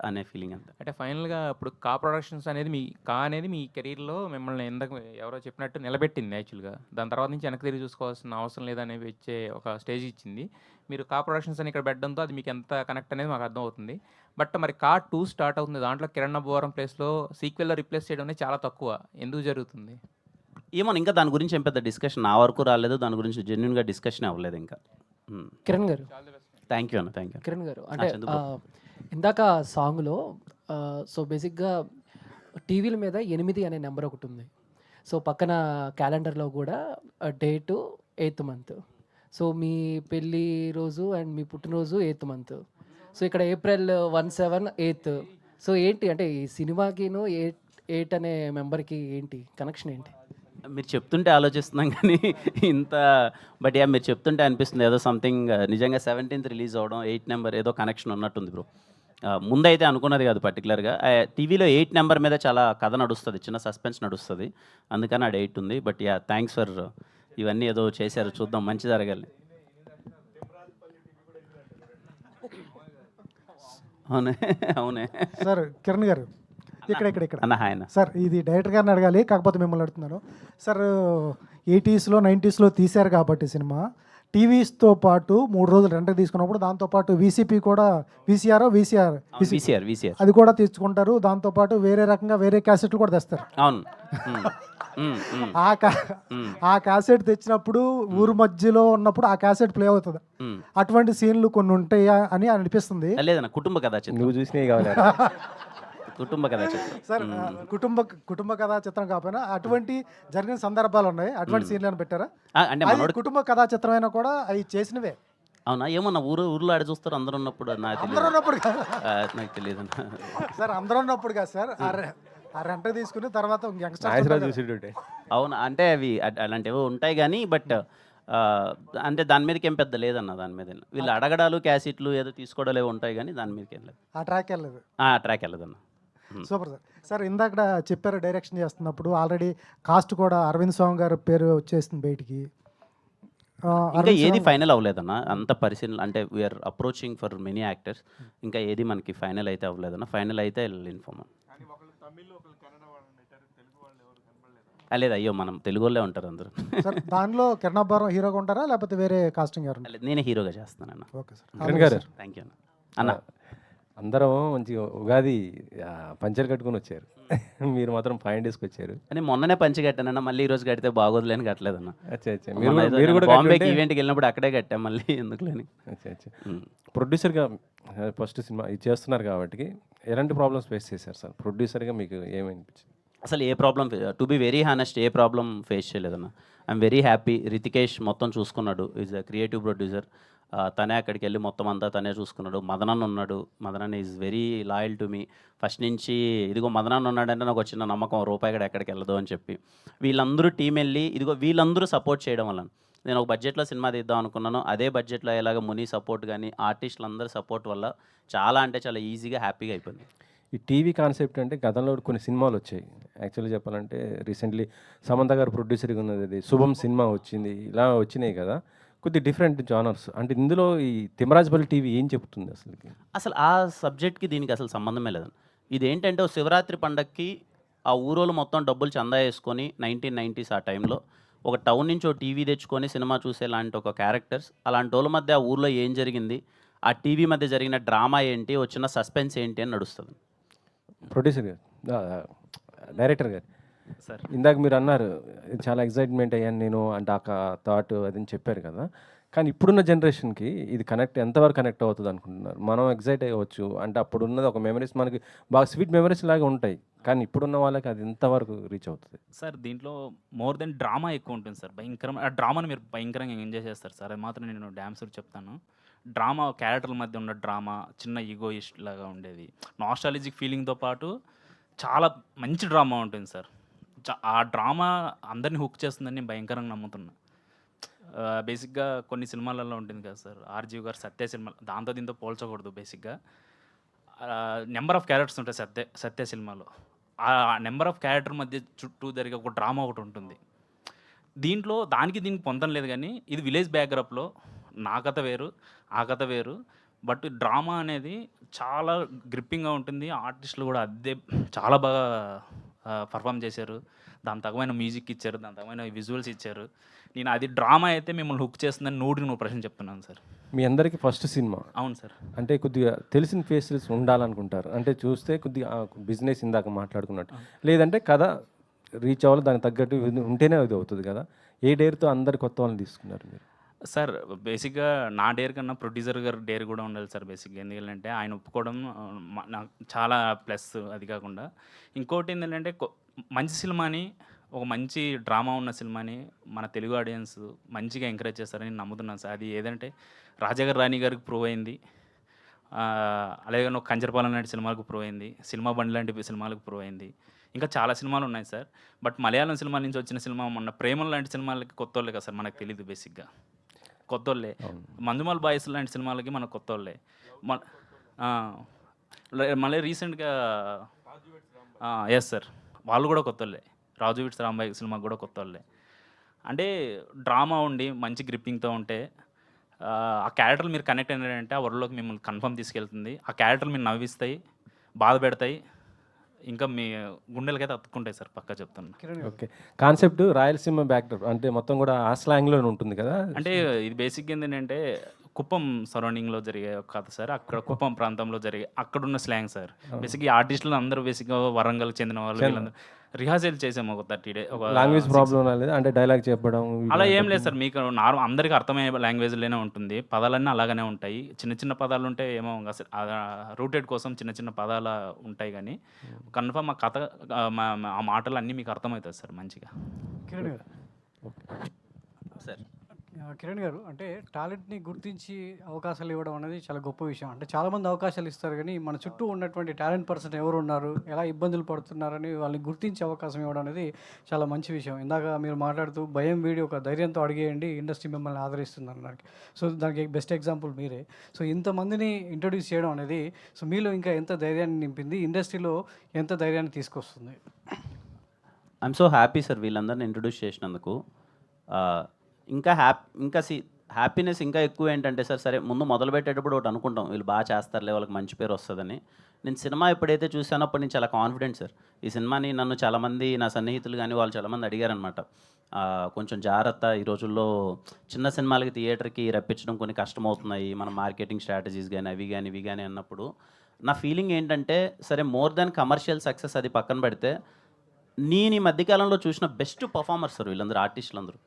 అనే ఫీలింగ్ అంతే. అంటే ఫైనల్గా ఇప్పుడు కా ప్రొడక్షన్స్ అనేది అనేది మీ కెరీర్లో మిమ్మల్ని ఎందుకు ఎవరో చెప్పినట్టు నిలబెట్టింది యాక్చువల్గా. దాని తర్వాత నుంచి వెనక్కి తిరిగి చూసుకోవాల్సిన అవసరం లేదనే వచ్చే ఒక స్టేజ్ ఇచ్చింది. మీరు కా ప్రొడక్షన్స్ అని ఇక్కడ పెట్టడంతో అది మీకు ఎంత కనెక్ట్ అనేది మాకు అర్థమవుతుంది. బట్ మరి కా 2 స్టార్ట్ అవుతుంది, దాంట్లో కిరణ్ అబ్బవరం ప్లేస్లో సీక్వెల్లో రిప్లేస్ చేయడం అనేది చాలా తక్కువ, ఎందుకు జరుగుతుంది? ఏమో ఇంకా దాని గురించి ఏం పెద్ద డిస్కషన్ నా వరకు రాలేదు, దాని గురించి జెన్యున్గా డిస్కషన్ అవ్వలేదు ఇంకా. కిరణ్ గారు, థ్యాంక్ యూ అన్న, థ్యాంక్ యూ. కిరణ్ గారు, అంటే ఇందాక సాంగ్లో సో బేసిక్గా టీవీల మీద 8 అనే నెంబర్ ఒకటి ఉంది. సో పక్కన క్యాలెండర్లో కూడా డేటు 8th మంత్. సో మీ పెళ్ళి రోజు అండ్ మీ పుట్టినరోజు 8th మంత్. సో ఇక్కడ April 17, 8th. సో ఏంటి అంటే ఈ సినిమాకిను 8 అనే మెంబర్కి ఏంటి కనెక్షన్ ఏంటి? మీరు చెప్తుంటే ఆలోచిస్తున్నాం కానీ ఇంత, బట్ యా మీరు చెప్తుంటే అనిపిస్తుంది ఏదో సంథింగ్ నిజంగా 17th రిలీజ్ అవ్వడం 8 నెంబర్ ఏదో కనెక్షన్ ఉన్నట్టుంది బ్రో. ముందైతే అనుకున్నది కాదు పర్టికులర్గా. టీవీలో 8 నెంబర్ మీద చాలా కథ నడుస్తుంది, చిన్న సస్పెన్స్ నడుస్తుంది, అందుకని ఆ 8 ఉంది. బట్ యా థ్యాంక్స్ ఫర్ ఇవన్నీ ఏదో చేశారు, చూద్దాం మంచి జరగాలి. అవునే అవునే సార్ కిరణ్ గారు, ఇక్కడ అన్న హాయ్ అన్న. సార్ ఇది డైరెక్టర్ గారిని అడగాలి, కాకపోతే మిమ్మల్ని అడుగుతున్నాను సార్. 80స్లో 90స్లో తీశారు కాబట్టి సినిమా టీవీస్తో పాటు 3 రోజులు రెంట్కి తీసుకున్నప్పుడు దాంతోపాటు వీసీపీ కూడా వీసీఆర్ విసిఆర్ అది కూడా తెచ్చుకుంటారు. దాంతోపాటు వేరే రకంగా వేరే క్యాసెట్లు కూడా తెస్తారు. అవును. ఆ క్యాసెట్ తెచ్చినప్పుడు ఊరు మధ్యలో ఉన్నప్పుడు ఆ క్యాసెట్ ప్లే అవుతుంది. అటువంటి సీన్లు కొన్ని ఉంటాయా అని అనిపిస్తుంది. లేదన్న, కుటుంబ కథా చిత్రం. నువ్వు చూసినవి కావాలి. కుటుంబ కథా చిత్రం సార్ కుటుంబ కథా చిత్రం కాకపోయినా అటువంటి జరిగిన సందర్భాలు ఉన్నాయి. అటువంటి సీన్లు అని పెట్టారా? అంటే అది మనోడు కుటుంబ కథా చిత్రం అయినా కూడా అవి చేసినవే. అవునా? ఏమన్నా ఊర్లో ఆడ చూస్తారు అందరూ ఉన్నప్పుడు నాకు అందరూ తెలియదు. ఉన్నప్పుడు కాదు నాకు తెలియదు సార్, అందరూ ఉన్నప్పుడు కాదు సార్. ఆ రెంట్ తీసుకుని తర్వాత నాగేశ్వరరావు యంగ్స్టర్ చూసేటట్టే. అవును, అంటే అవి అలాంటివి ఉంటాయి కానీ బట్ అంటే దాని మీదకి ఏం పెద్ద లేదన్న. దాని మీద వీళ్ళు అడగడాలు క్యాసెట్లు ఏదో తీసుకోవడాలు ఏవో ఉంటాయి కానీ దాని మీదకి ఏం లేదు. ఆ ట్రాక్ వెళ్ళలేదు. ట్రాక్ వెళ్ళదన్న. Super sir. సార్ ఇందాక చెప్పారు డైరెక్షన్ చేస్తున్నప్పుడు ఆల్రెడీ కాస్ట్ కూడా అరవింద్ స్వామి గారి పేరు వచ్చేస్తుంది బయటికి. ఇంకా ఏది ఫైనల్ అవ్వలేదన్న. అంత పరిశీలన అంటే we're approaching for many actors. ఇంకా ఏది మనకి ఫైనల్ అయితే అవ్వలేదన్న. ఫైనల్ అయితే ఇన్ఫార్మ్. లేదు, అయ్యో మనం తెలుగు వాళ్ళే ఉంటారు అందరూ. సార్ దానిలో కిరణాభారం హీరోగా ఉంటారా లేకపోతే వేరే కాస్టింగ్ గారు? నేనే హీరోగా చేస్తానన్న. Okay sir. కిరణ్ గారు, థ్యాంక్ యూ అన్న. అందరం మంచి ఉగాది పంచర్ కట్టుకుని వచ్చారు. మీరు మాత్రం 5 డేస్కి వచ్చారు. అని మొన్ననే పంచి కట్టానన్న. మళ్ళీ ఈ రోజు కడితే బాగోదులేని కట్టలేదన్న. అచ్చా. మీరు కూడా బాంబేకి ఈవెంట్కి వెళ్ళినప్పుడు అక్కడే కట్టాం, మళ్ళీ ఎందుకు లేని. అచ్చా. ప్రొడ్యూసర్గా ఫస్ట్ సినిమా ఇది చేస్తున్నారు కాబట్టి ఎలాంటి ప్రాబ్లమ్స్ ఫేస్ చేశారు సార్? ప్రొడ్యూసర్గా మీకు ఏమనిపించింది? అసలు ఏ problem, to be very honest, ఏ ప్రాబ్లం ఫేస్ చేయలేదన్న. I'm very happy. రితికేష్ మొత్తం చూసుకున్నాడు. Is a creative producer. తనే అక్కడికి వెళ్ళి మొత్తం అంతా తనే చూసుకున్నాడు. మదనన్ ఉన్నాడు. Madanan is very loyal to me. First నుంచి ఇదిగో మదనన్ ఉన్నాడంటే నాకు వచ్చిన నమ్మకం, రూపాయి కూడా ఎక్కడికి వెళ్ళదు అని చెప్పి. వీళ్ళందరూ టీం వెళ్ళి ఇదిగో వీళ్ళందరూ సపోర్ట్ చేయడం వల్ల నేను ఒక బడ్జెట్లో సినిమా తీద్దాం అనుకున్నాను. అదే బడ్జెట్లో ఎలాగ ముని సపోర్ట్ కానీ ఆర్టిస్టులందరూ సపోర్ట్ వల్ల చాలా అంటే చాలా ఈజీగా హ్యాపీగా అయిపోయింది. ఈ టీవీ కాన్సెప్ట్ అంటే గతంలో కొన్ని సినిమాలు వచ్చాయి. యాక్చువల్లీ చెప్పాలంటే రీసెంట్లీ సమంత గారు ప్రొడ్యూసర్గా ఉన్నది శుభం సినిమా వచ్చింది. ఇలా వచ్చినాయి కదా, కొద్ది డిఫరెంట్ జానర్స్. అంటే ఇందులో ఈ తిమ్మరాజపల్లి టీవీ ఏం చెప్తుంది అసలుకి? అసలు ఆ సబ్జెక్ట్కి దీనికి అసలు సంబంధమే లేదండి. ఇదేంటంటే ఓ శివరాత్రి పండగకి ఆ ఊరోళ్ళు మొత్తం డబ్బులు చందా వేసుకొని 1990s ఆ టైంలో ఒక టౌన్ నుంచి ఒక టీవీ తెచ్చుకొని సినిమా చూసేలాంటి ఒక క్యారెక్టర్స్, అలాంటి వాళ్ళ మధ్య ఆ ఊర్లో ఏం జరిగింది, ఆ టీవీ మధ్య జరిగిన డ్రామా ఏంటి, వచ్చిన సస్పెన్స్ ఏంటి అని నడుస్తుంది. ప్రొడ్యూసర్ గారు, డైరెక్టర్ గారు సార్, ఇందాక మీరు అన్నారు చాలా ఎక్సైట్మెంట్ అయ్యాను నేను అంటే ఆ థాట్ అదని చెప్పారు కదా. కానీ ఇప్పుడున్న జనరేషన్కి ఇది ఎంతవరకు కనెక్ట్ అవుతుంది అనుకుంటున్నారు? మనం ఎక్సైట్ అయ్యవచ్చు అంటే అప్పుడు ఉన్నది ఒక మెమరీస్ మనకి బాగా స్వీట్ మెమరీస్ లాగా ఉంటాయి. కానీ ఇప్పుడున్న వాళ్ళకి అది ఎంతవరకు రీచ్ అవుతుంది? సార్ దీంట్లో మోర్ దెన్ డ్రామా ఎక్కువ ఉంటుంది సార్. భయంకరమైన ఆ డ్రామాని మీరు భయంకరంగా ఎంజాయ్ చేస్తారు సార్. అది మాత్రం నేను డ్యామ్స్ చెప్తాను. డ్రామా క్యారెక్టర్ల మధ్య ఉన్న డ్రామా చిన్న ఈగోయిస్ట్ లాగా ఉండేది. నాస్టాలజిక్ ఫీలింగ్తో పాటు చాలా మంచి డ్రామా ఉంటుంది సార్. ఆ డ్రామా అందరినీ హుక్ చేస్తుందని నేను భయంకరంగా నమ్ముతున్నా. బేసిక్గా కొన్ని సినిమాలలో ఉంటుంది కదా సార్, ఆర్జీవి గారు సత్య సినిమా, దాంతో దీంతో పోల్చకూడదు. బేసిక్గా నెంబర్ ఆఫ్ క్యారెక్టర్స్ ఉంటాయి సత్య సినిమాలో. ఆ నెంబర్ ఆఫ్ క్యారెక్టర్ మధ్య చుట్టూ జరిగే ఒక డ్రామా ఒకటి ఉంటుంది. దీంట్లో దీనికి పొందడం లేదు. కానీ ఇది విలేజ్ బ్యాక్డ్రాప్లో నా కథ వేరు, ఆ కథ వేరు. బట్ డ్రామా అనేది చాలా గ్రిప్పింగ్గా ఉంటుంది. ఆర్టిస్టులు కూడా అదే చాలా బాగా పర్ఫామ్ చేశారు. దాని తగ్గమైన మ్యూజిక్ ఇచ్చారు, దాని తగ్గమైన విజువల్స్ ఇచ్చారు. నేను అది డ్రామా అయితే మిమ్మల్ని హుక్ చేస్తుందని 100% చెప్తున్నాను సార్. మీ అందరికీ ఫస్ట్ సినిమా. అవును సార్. అంటే కొద్దిగా తెలిసిన ఫేసెస్ ఉండాలనుకుంటారు. అంటే చూస్తే కొద్దిగా బిజినెస్ ఇందాక మాట్లాడుకున్నట్టు, లేదంటే కథ రీచ్ అవ్వాలి, దానికి తగ్గట్టు ఉంటేనే అది అవుతుంది కదా. ఏ డేర్తో అందరు కొత్త వాళ్ళని తీసుకున్నారు మీరు? సార్ బేసిక్గా నా డేర్ కన్నా ప్రొడ్యూసర్ గారు డేర్ కూడా ఉండాలి సార్ బేసిక్గా. ఎందుకంటే ఆయన ఒప్పుకోవడం నాకు చాలా ప్లస్. అది కాకుండా ఇంకోటి ఏంటంటే మంచి సినిమాని, ఒక మంచి డ్రామా ఉన్న సినిమాని మన తెలుగు ఆడియన్స్ మంచిగా ఎంకరేజ్ చేస్తారని నేను నమ్ముతున్నాను సార్. అది ఏదంటే రాజాగారు రాణి గారికి ప్రూవ్ అయింది, అలాగే ఒక కంచరపాలెం లాంటి సినిమాలకు ప్రూవ్ అయింది, సినిమా బండి లాంటి సినిమాలకు ప్రూవ్ అయింది. ఇంకా చాలా సినిమాలు ఉన్నాయి సార్. బట్ మలయాళం సినిమా నుంచి వచ్చిన సినిమా మొన్న ప్రేమలు లాంటి సినిమాలకి కొత్త వాళ్ళే కదా సార్, మనకు తెలియదు. బేసిక్గా కొత్త వాళ్ళే. మంజుమాల్ బాయ్స్ లాంటి సినిమాలకి మనకు కొత్త వాళ్ళే. మళ్ళీ రీసెంట్గా ఎస్ సార్, వాళ్ళు కూడా కొత్త వాళ్ళే. రాజు విట్స్ రాంబాయ్ సినిమాకి కూడా కొత్త వాళ్ళే. అంటే డ్రామా ఉండి మంచి గ్రిప్పింగ్తో ఉంటే ఆ క్యారెక్టర్లు మీరు కనెక్ట్ అయినారంటే ఆ వరల్డ్లోకి మిమ్మల్ని కన్ఫర్మ్ తీసుకెళ్తుంది. ఆ క్యారెక్టర్లు మీరు నవ్విస్తాయి, బాధ పెడతాయి, ఇంకా మీ గుండెలకైతే అతుక్కుంటాయి సార్, పక్కా చెప్తాను. ఓకే. కాన్సెప్ట్ రాయలసీమ బ్యాక్డ్రాప్ అంటే మొత్తం కూడా ఆ స్లాంగ్లోనే ఉంటుంది కదా. అంటే ఇది బేసిక్గా ఏంటంటే కుప్పం సరౌండింగ్లో జరిగే ఒక కథ సార్. అక్కడ కుప్పం ప్రాంతంలో జరిగే అక్కడున్న స్లాంగ్ సార్. బేసిక్గా ఈ ఆర్టిస్టులు అందరూ బేసిక్గా వరంగల్ చెందిన వాళ్ళు, వీళ్ళందరూ రిహార్సల్ చేసాము ఒక 30 days. ఒక లాంగ్వేజ్ ప్రాబ్లం రాలేదు అంటే డైలాగ్ చెప్పడం అలా ఏం లేదు సార్. మీకు అందరికీ అర్థమయ్యే లాంగ్వేజ్లోనే ఉంటుంది, పదాలన్నీ అలాగనే ఉంటాయి. చిన్న చిన్న పదాలు ఉంటే ఏమో అసలు రూటెడ్ కోసం చిన్న చిన్న పదాలు ఉంటాయి, కానీ కన్ఫర్మ్ ఆ కథ ఆ మాటలు అన్నీ మీకు అర్థమవుతుంది సార్ మంచిగా. కిరణ్ గారు, సార్ కిరణ్ గారు, అంటే టాలెంట్ని గుర్తించి అవకాశాలు ఇవ్వడం అనేది చాలా గొప్ప విషయం. అంటే చాలామంది అవకాశాలు ఇస్తారు, కానీ మన చుట్టూ ఉన్నటువంటి టాలెంట్ పర్సన్ ఎవరు ఉన్నారు, ఎలా ఇబ్బందులు పడుతున్నారని వాళ్ళని గుర్తించి అవకాశం ఇవ్వడం అనేది చాలా మంచి విషయం. ఇందాక మీరు మాట్లాడుతూ భయం వీడి ఒక ధైర్యంతో అడిగేయండి, ఇండస్ట్రీ మిమ్మల్ని ఆదరిస్తుంది అన్నారు. సో దానికి బెస్ట్ ఎగ్జాంపుల్ మీరే. సో ఇంతమందిని ఇంట్రొడ్యూస్ చేయడం అనేది సో మీలో ఇంకా ఎంత ధైర్యాన్ని నింపింది, ఇండస్ట్రీలో ఎంత ధైర్యాన్ని తీసుకొస్తుంది? ఐఎమ్ సో హ్యాపీ సార్ వీళ్ళందరిని ఇంట్రొడ్యూస్ చేసినందుకు. ఇంకా హ్యాపీనెస్ ఇంకా ఎక్కువ ఏంటంటే సార్, సరే ముందు మొదలు పెట్టేటప్పుడు ఒకటి అనుకుంటాం, వీళ్ళు బాగా చేస్తారులే, వాళ్ళకి మంచి పేరు వస్తుందని. నేను సినిమా ఎప్పుడైతే చూసానో అప్పుడు నేను చాలా కాన్ఫిడెంట్ సార్. ఈ సినిమాని నన్ను చాలామంది నా సన్నిహితులు కానీ వాళ్ళు చాలామంది అడిగారనమాట, కొంచెం జాగ్రత్త, ఈ రోజుల్లో చిన్న సినిమాలకి థియేటర్కి రప్పించడం కొన్ని కష్టమవుతున్నాయి, మన మార్కెటింగ్ స్ట్రాటజీస్ కానీ అవి కానీ ఇవి కానీ అన్నప్పుడు నా ఫీలింగ్ ఏంటంటే, సరే మోర్ దాన్ కమర్షియల్ సక్సెస్ అది పక్కన పెడితే, నేను ఈ మధ్యకాలంలో చూసిన బెస్ట్ పర్ఫార్మర్స్ సార్ వీళ్ళందరూ, ఆర్టిస్టులందరూ.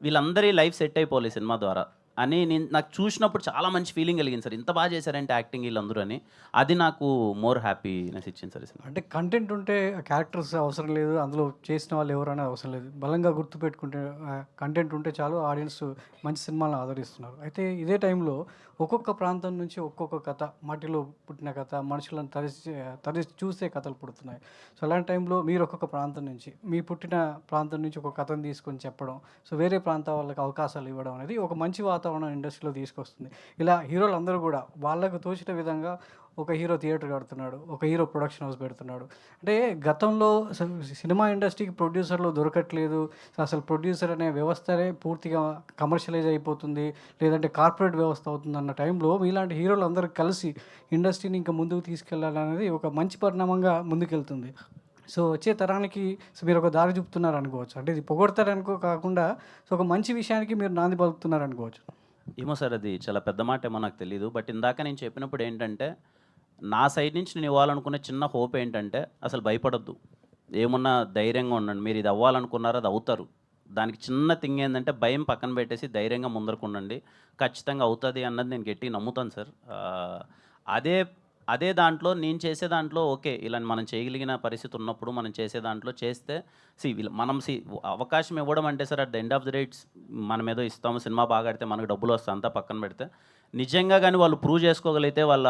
వీళ్ళందరి లైఫ్ సెట్ అయిపోలే సినిమా ద్వారా అని నాకు చూసినప్పుడు చాలా మంచి ఫీలింగ్ కలిగింది సార్. ఇంత బాగా చేశారంటే యాక్టింగ్ వీళ్ళందరూ అని, అది నాకు మోర్ హ్యాపీనెస్ ఇచ్చింది సార్. అంటే కంటెంట్ ఉంటే క్యారెక్టర్స్ అవసరం లేదు, అందులో చేసిన వాళ్ళు ఎవరైనా అవసరం లేదు, బలంగా గుర్తుపెట్టుకుంటే కంటెంట్ ఉంటే చాలు, ఆడియన్స్ మంచి సినిమాలను ఆదరిస్తున్నారు. అయితే ఇదే టైంలో ఒక్కొక్క ప్రాంతం నుంచి ఒక్కొక్క కథ, మట్టిలో పుట్టిన కథ, మనుషులను తరిచి చూసే కథలు పుడుతున్నాయి. సో అలాంటి టైంలో మీరు ఒక్కొక్క ప్రాంతం నుంచి, మీ పుట్టిన ప్రాంతం నుంచి ఒక కథను తీసుకొని చెప్పడం, సో వేరే ప్రాంతాల వాళ్ళకి అవకాశాలు ఇవ్వడం అనేది ఒక మంచి వాతావరణం ఇండస్ట్రీలో తీసుకొస్తుంది. ఇలా హీరోలు అందరూ కూడా వాళ్ళకు తోచిన విధంగా ఒక హీరో థియేటర్ కడుతున్నాడు, ఒక హీరో ప్రొడక్షన్ హౌస్ పెడుతున్నాడు. అంటే గతంలో సినిమా ఇండస్ట్రీకి ప్రొడ్యూసర్లు దొరకట్లేదు, అసలు ప్రొడ్యూసర్ అనే వ్యవస్థనే పూర్తిగా కమర్షియలైజ్ అయిపోతుంది, లేదంటే కార్పొరేట్ వ్యవస్థ అవుతుంది అన్న టైంలో మీలాంటి హీరోలు అందరూ కలిసి ఇండస్ట్రీని ఇంకా ముందుకు తీసుకెళ్లాలనేది ఒక మంచి పరిణామంగా ముందుకెళ్తుంది. సో వచ్చే తరానికి మీరు ఒక దారి చూపుతున్నారు అనుకోవచ్చు. అంటే ఇది పొగడతారనుకో కాకుండా సో ఒక మంచి విషయానికి మీరు నాంది పలుకుతున్నారు అనుకోవచ్చు. ఏమో సార్, అది చాలా పెద్ద మాట ఏమో నాకు తెలియదు. బట్ ఇందాక నేను చెప్పినప్పుడు ఏంటంటే, నా సైడ్ నుంచి నేను ఇవ్వాలనుకునే చిన్న హోప్ ఏంటంటే, అసలు భయపడొద్దు, ఏమున్నా ధైర్యంగా ఉండండి. మీరు ఇది అవ్వాలనుకున్నారో అది అవుతారు. దానికి చిన్న థింగ్ ఏంటంటే, భయం పక్కన పెట్టేసి ధైర్యంగా ముందరకు ఉండండి, ఖచ్చితంగా అవుతుంది అన్నది నేను గట్టిగా నమ్ముతాను సార్. అదే దాంట్లో నేను చేసే దాంట్లో ఓకే, ఇలా మనం చేయగలిగిన పరిస్థితి ఉన్నప్పుడు మనం చేసే దాంట్లో చేస్తే మనం అవకాశం ఇవ్వడం అంటే sir, at the end of the rates మనం ఏదో ఇస్తాము, సినిమా బాగా ఆడితే మనకు డబ్బులు వస్తాయి, అంతా పక్కన పెడితే నిజంగా కానీ వాళ్ళు ప్రూవ్ చేసుకోగలిగితే వాళ్ళ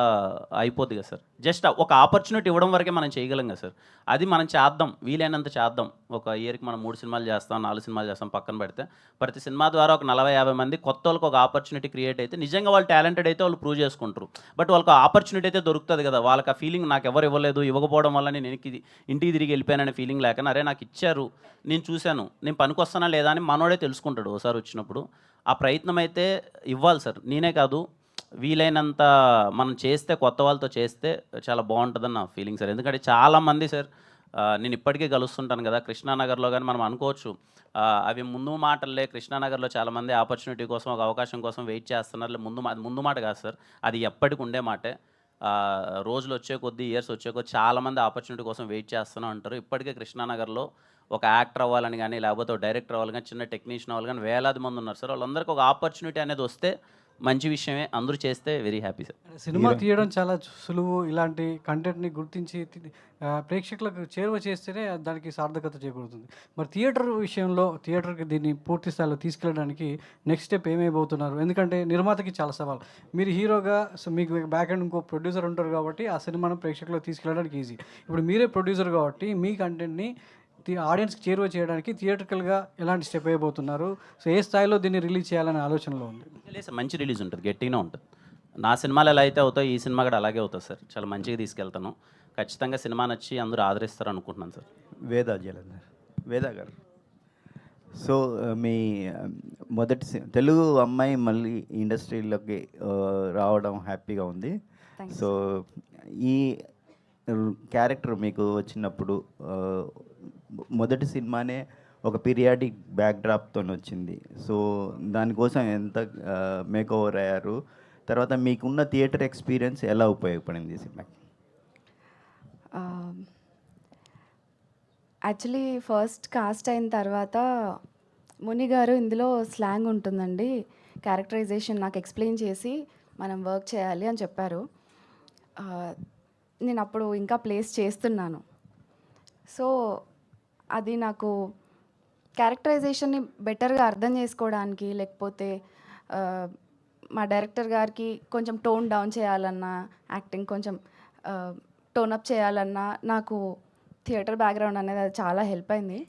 అయిపోద్ది కదా సార్. జస్ట్ ఒక ఆపర్చునిటీ ఇవ్వడం వరకే మనం చేయగలం కదా సార్. అది మనం చేద్దాం, వీలైనంత చేద్దాం. ఒక ఇయర్కి మనం 3 సినిమాలు చేస్తాం, 4 సినిమాలు చేస్తాం, పక్కన పెడితే ప్రతి సినిమా ద్వారా ఒక 40-50 మంది కొత్త వాళ్ళకి ఒక ఆపర్చునిటీ క్రియేట్ అయితే, నిజంగా వాళ్ళు టాలెంటెడ్ అయితే వాళ్ళు ప్రూవ్ చేసుకుంటారు. బట్ వాళ్ళకి ఆపర్చునిటీ అయితే దొరుకుతుంది కదా, వాళ్ళకి ఆ ఫీలింగ్ నాకు ఎవరు ఇవ్వలేదు, ఇవ్వకపోవడం వల్ల నేను ఇంటికి తిరిగి వెళ్ళిపోయాననే ఫీలింగ్ లేక, అరే నాకు ఇచ్చారు, నేను చూశాను, నేను పనికొస్తానా లేదా అని మనోడే తెలుసుకుంటాడు ఒకసారి వచ్చినప్పుడు. ఆ ప్రయత్నం అయితే ఇవ్వాలి సార్. నేనే కాదు, వీలైనంత మనం చేస్తే, కొత్త వాళ్ళతో చేస్తే చాలా బాగుంటుందని నా ఫీలింగ్ సార్. ఎందుకంటే చాలామంది సార్, నేను ఇప్పటికీ కలుస్తుంటాను కదా కృష్ణానగర్లో, కానీ మనం అనుకోవచ్చు అవి ముందు మాటలే. కృష్ణానగర్లో చాలామంది ఆపర్చునిటీ కోసం, ఒక అవకాశం కోసం వెయిట్ చేస్తున్నారు. ముందు మాట కాదు సార్, అది ఎప్పటికి ఉండే మాటే. రోజులు వచ్చే కొద్దీ, ఇయర్స్ వచ్చే కొద్దీ చాలామంది ఆపర్చునిటీ కోసం వెయిట్ చేస్తూనే ఉంటారు. ఇప్పటికే కృష్ణానగర్లో ఒక యాక్టర్ అవ్వాలని కానీ, లేకపోతే ఒక డైరెక్టర్ అవ్వాలి కానీ, చిన్న టెక్నీషియన్ అవ్వాలి కానీ వేలాది మంది ఉన్నారు సార్. వాళ్ళందరికీ ఒక ఆపర్చునిటీ అనేది వస్తే మంచి విషయమే, అందరూ చేస్తే వెరీ హ్యాపీ సార్. సినిమా తీయడం చాలా సులువు, ఇలాంటి కంటెంట్ని గుర్తించి ప్రేక్షకులకు చేరువ చేస్తేనే దానికి సార్థకత చేకూరుతుంది. మరి థియేటర్ విషయంలో, థియేటర్కి దీన్ని పూర్తి స్థాయిలో తీసుకెళ్ళడానికి నెక్స్ట్ స్టెప్ ఏమైపోతున్నారు? ఎందుకంటే నిర్మాతకి చాలా సవాల్, మీరు హీరోగా సో మీకు బ్యాక్ అండ్ ఇంకో ప్రొడ్యూసర్ ఉంటారు కాబట్టి ఆ సినిమాను ప్రేక్షకులకు తీసుకెళ్ళడానికి ఈజీ. ఇప్పుడు మీరే ప్రొడ్యూసర్ కాబట్టి మీ కంటెంట్ని ఆడియన్స్కి చేరువ చేయడానికి థియేటర్కల్గా ఎలాంటి స్టెప్ అయిపోతున్నారు? సో ఏ స్థాయిలో దీన్ని రిలీజ్ చేయాలనే ఆలోచనలో ఉంది? లేదు, మంచి రిలీజ్ ఉంటుంది, గట్టిగానే ఉంటుంది. నా సినిమాలు ఎలా అయితే అవుతాయో ఈ సినిమా కూడా అలాగే అవుతుంది సార్. చాలా మంచిగా తీసుకెళ్తాను, ఖచ్చితంగా సినిమా నచ్చి అందరూ ఆదరిస్తారు అనుకుంటున్నాను సార్. వేద గారు, సో మీ మొదటి తెలుగు అమ్మాయి మళ్ళీ ఇండస్ట్రీలోకి రావడం హ్యాపీగా ఉంది. సో క్యారెక్టర్ మీకు వచ్చినప్పుడు మొదటి సినిమానే ఒక పీరియాడిక్ బ్యాక్డ్రాప్తో వచ్చింది. సో దానికోసం ఎంత మేకోవర్ అయ్యారు, తర్వాత మీకున్న థియేటర్ ఎక్స్పీరియన్స్ ఎలా ఉపయోగపడింది ఈ సినిమాకి? యాక్చువల్లీ ఫస్ట్ కాస్ట్ అయిన తర్వాత ముని గారు ఇందులో స్లాంగ్ ఉంటుందండి, క్యారెక్టరైజేషన్ నాకు ఎక్స్ప్లెయిన్ చేసి మనం వర్క్ చేయాలి అని చెప్పారు. నేను అప్పుడు ఇంకా ప్లేస్ చేస్తున్నాను. సో అది నాకు క్యారెక్టరైజేషన్ని బెటర్గా అర్థం చేసుకోవడానికి, లేకపోతే మా డైరెక్టర్ గారికి కొంచెం టోన్ డౌన్ చేయాలన్నా, యాక్టింగ్ కొంచెం టోన్ అప్ చేయాలన్నా నాకు థియేటర్ బ్యాక్గ్రౌండ్ అనేది అది చాలా హెల్ప్ అయింది.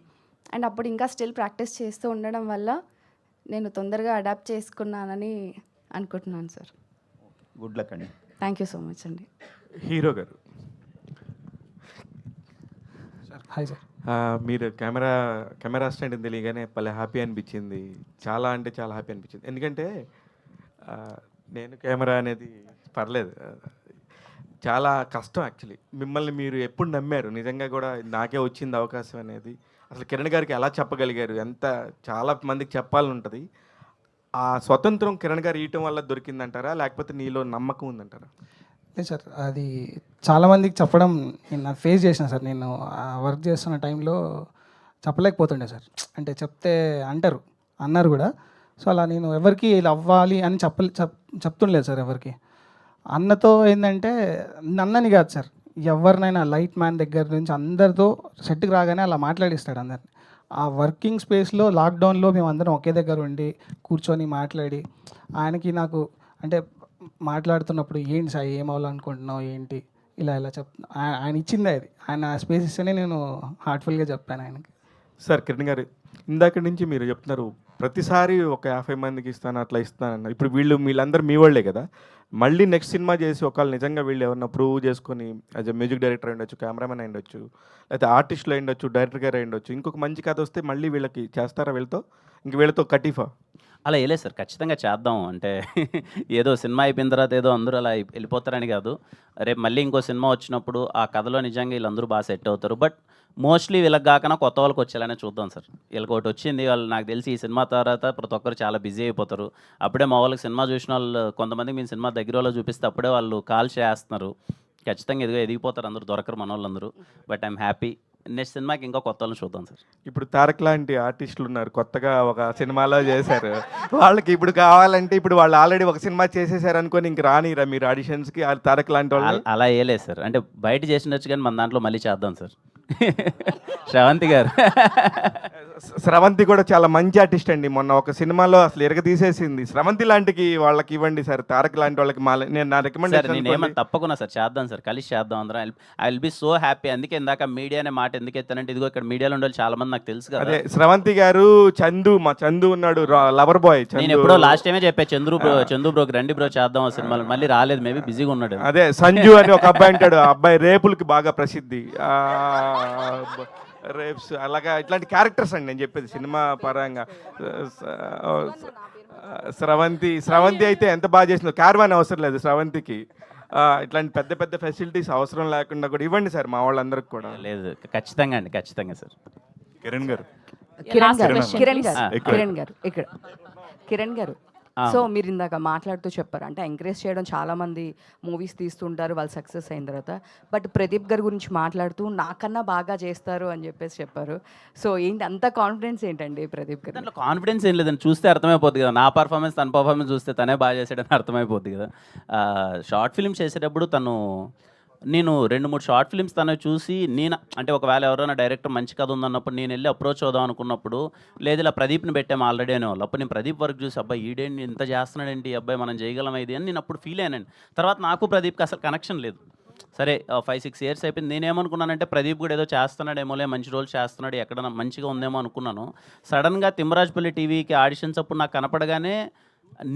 అండ్ అప్పుడు ఇంకా స్టిల్ ప్రాక్టీస్ చేస్తూ ఉండడం వల్ల నేను తొందరగా అడాప్ట్ చేసుకున్నానని అనుకుంటున్నాను సార్. గుడ్ లక్ అండి. థ్యాంక్ యూ సో మచ్ అండి. హీరో గారు, హాయ్ సార్. మీరు కెమెరా అసిస్టెంట్ అని తెలియగానే భలే హ్యాపీ అనిపించింది, చాలా అంటే చాలా హ్యాపీ అనిపించింది. ఎందుకంటే నేను కెమెరా అనేది పర్లేదు, చాలా కష్టం యాక్చువల్లీ. మిమ్మల్ని మీరు ఎప్పుడు నమ్మారు? నిజంగా కూడా నాకే వచ్చింది అవకాశం అనేది. అసలు కిరణ్ గారికి ఎలా చెప్పగలిగారు? ఎంత చాలా మందికి చెప్పాలని ఉంటుంది. ఆ స్వతంత్రం కిరణ్ గారు ఇవ్వటం వల్ల దొరికిందంటారా, లేకపోతే నీలో నమ్మకం ఉందంటారా? లేదు సార్, అది చాలామందికి చెప్పడం నేను ఫేస్ చేసిన సార్. నేను వర్క్ చేస్తున్న టైంలో చెప్పలేకపోతుండే సార్. అంటే చెప్తే అన్నారు కూడా. సో అలా నేను ఎవరికి ఇలా అవ్వాలి అని చెప్తుండలేదు సార్ ఎవరికి. అన్నతో ఏంటంటే నన్నని కాదు సార్, ఎవరినైనా లైట్ మ్యాన్ దగ్గర నుంచి అందరితో సెట్కి రాగానే అలా మాట్లాడిస్తాడు అందరిని. ఆ వర్కింగ్ స్పేస్లో లాక్డౌన్లో మేము అందరం ఒకే దగ్గర ఉండి కూర్చొని మాట్లాడి ఆయనకి నాకు అంటే మాట్లాడుతున్నప్పుడు ఏంటి సాయి ఏం అవ్వాలనుకుంటున్నావు ఏంటి ఇలా ఆయన ఇచ్చిందే అది. ఆయన స్పేస్ ఇస్తేనే నేను హార్ట్ఫుల్గా చెప్పాను ఆయనకి. సార్ కిరణ్ గారు, ఇందాక నుంచి మీరు చెప్తున్నారు ప్రతిసారి ఒక 50 మందికి ఇస్తాను అట్లా ఇస్తానన్నారు. ఇప్పుడు వీళ్ళందరూ మీ వాళ్ళే కదా. మళ్ళీ నెక్స్ట్ సినిమా చేసి ఒకవేళ నిజంగా వీళ్ళు ఏమన్నా ప్రూవ్ చేసుకొని యాజ్ ఎ మ్యూజిక్ డైరెక్టర్ అయి ఉండొచ్చు, కెమెరామెన్ అయి ఉండొచ్చు, లేకపోతే ఆర్టిస్టులు అయి ఉండొచ్చు, డైరెక్టర్ గారు అయి ఉండొచ్చు, ఇంకొక మంచి కథ వస్తే మళ్ళీ వీళ్ళకి చేస్తారా వీళ్ళతో? ఇంక వీళ్ళతో కటీఫా? అలా వేయలేదు సార్, ఖచ్చితంగా చేద్దాం. అంటే ఏదో సినిమా అయిపోయిన తర్వాత ఏదో అందరూ అలా వెళ్ళిపోతారని కాదు. రేపు మళ్ళీ ఇంకో సినిమా వచ్చినప్పుడు ఆ కథలో నిజంగా వీళ్ళందరూ బాగా సెట్ అవుతారు. బట్ మోస్ట్లీ వీళ్ళకి కాకనా కొత్త వాళ్ళకి వచ్చేలానే చూద్దాం సార్. వీళ్ళకి ఒకటి వచ్చింది, వాళ్ళు నాకు తెలిసి ఈ సినిమా తర్వాత ప్రతి ఒక్కరు చాలా బిజీ అయిపోతారు. అప్పుడే మా వాళ్ళకి సినిమా చూసిన వాళ్ళు కొంతమందికి మేము సినిమా దగ్గర వాళ్ళు చూపిస్తే అప్పుడే వాళ్ళు కాల్ చేస్తున్నారు. ఖచ్చితంగా ఎదిగిపోతారు అందరూ, దొరకరు మన వాళ్ళందరూ. But I'm happy. నెక్స్ట్ సినిమాకి ఇంకా కొత్త వాళ్ళని చూద్దాం సార్. ఇప్పుడు తారక్ లాంటి ఆర్టిస్టులు ఉన్నారు, కొత్తగా ఒక సినిమాలో చేశారు. వాళ్ళకి ఇప్పుడు కావాలంటే ఇప్పుడు వాళ్ళు ఆల్రెడీ ఒక సినిమా చేసేసారు అనుకోని ఇంక రానిరా మీరు ఆడిషన్స్కి? తారక్ లాంటి వాళ్ళు అలా వేయలేదు సార్. అంటే బయట చేసినచ్చు కానీ మన దాంట్లో మళ్ళీ చేద్దాం సార్. శ్రవంతి గారు, స్రవంతి కూడా చాలా మంచి ఆర్టిస్ట్ అండి. మొన్న ఒక సినిమాలో అసలు ఎరగ తీసేసింది. స్రవంతి లాంటికి వాళ్ళకి ఇవ్వండి సార్, తారక్ లాంటి వాళ్ళకి నేను నా రికమెండేషన్. నేనేమో తప్పకుండా సార్ చేద్దాం సార్, కలిసి చేద్దాం అందరం. I will be so happy. అందుకే ఇందాక మీడియా అనే మాట ఎందుకు ఎత్తానంటే ఇదిగో ఇక్కడ మీడియాలో ఉండే చాలా మంది నాకు తెలుసు కదా. అదే స్రవంతి గారు, మా చందు ఉన్నాడు, లవర్ బాయ్. నేను ఎప్పుడో లాస్ట్ టైమే చెప్పా చందు బ్రోకి రండి బ్రో చేద్దాం ఆ సినిమాలు. మళ్ళీ రాలేదు, మేబీ బిజీగా ఉన్నాడు. అదే సంజు అని ఒక అబ్బాయి అంటాడు, ఆ అబ్బాయి రేపులకి బాగా ప్రసిద్ధి. రేప్స్ అలాగా ఇట్లాంటి క్యారెక్టర్స్ అండి నేను చెప్పేది సినిమా పరంగా. స్రవంతి అయితే ఎంత బాగా చేసిందో. క్యారవాన్ అవసరం లేదు స్రవంతికి. ఇట్లాంటి పెద్ద పెద్ద ఫెసిలిటీస్ అవసరం లేకుండా కూడా ఇవ్వండి సార్ మా వాళ్ళందరికి కూడా. లేదు ఖచ్చితంగా అండి, ఖచ్చితంగా సార్. కిరణ్ గారు, కిరణ్ గారు సో మీరు ఇందాక మాట్లాడుతూ చెప్పారు అంటే ఎంకరేజ్ చేయడం చాలామంది మూవీస్ తీస్తుంటారు వాళ్ళు సక్సెస్ అయిన తర్వాత. బట్ ప్రదీప్ గారి గురించి మాట్లాడుతూ నాకన్నా బాగా చేస్తారు అని చెప్పారు. సో ఏంటి అంత కాన్ఫిడెన్స్ ఏంటండి ప్రదీప్ గారు? దాంట్లో కాన్ఫిడెన్స్ ఏం లేదండి, చూస్తే అర్థమైపోద్ది కదా. నా పర్ఫార్మెన్స్ తన పర్ఫార్మెన్స్ చూస్తే తనే బాగా చేసాడని అర్థమైపోద్ది కదా. షార్ట్ ఫిల్మ్ చేసేటప్పుడు నేను 2-3 షార్ట్ ఫిల్మ్స్ తను చూసి అంటే ఒకవేళ ఎవరైనా డైరెక్టర్ మంచి కథ ఉందన్నప్పుడు నేను వెళ్ళి అప్రోచ్ అవుదాం అనుకున్నప్పుడు లేదు ఇలా ప్రదీప్ని పెట్టాము ఆల్రెడీ అనేవాళ్ళు. అప్పుడు నేను ప్రదీప్ వర్క్ చూసి అబ్బాయి ఈడేంటి ఇంత చేస్తున్నాడేంటి అబ్బాయి మనం చేయగలం ఇది అని నేను అప్పుడు ఫీల్ అయ్యానండి. తర్వాత నాకు ప్రదీప్కి అసలు కనెక్షన్ లేదు. సరే 5-6 ఇయర్స్ అయిపోయింది. నేనేమనుకున్నానంటే ప్రదీప్ కూడా ఏదో చేస్తున్నాడేమోలే, మంచి రోల్ చేస్తున్నాడు, ఎక్కడ మంచిగా ఉందేమో అనుకున్నాను. సడన్గా తిమ్మరాజపల్లి టీవీకి ఆడిషన్స్ అప్పుడు నాకు కనపడగానే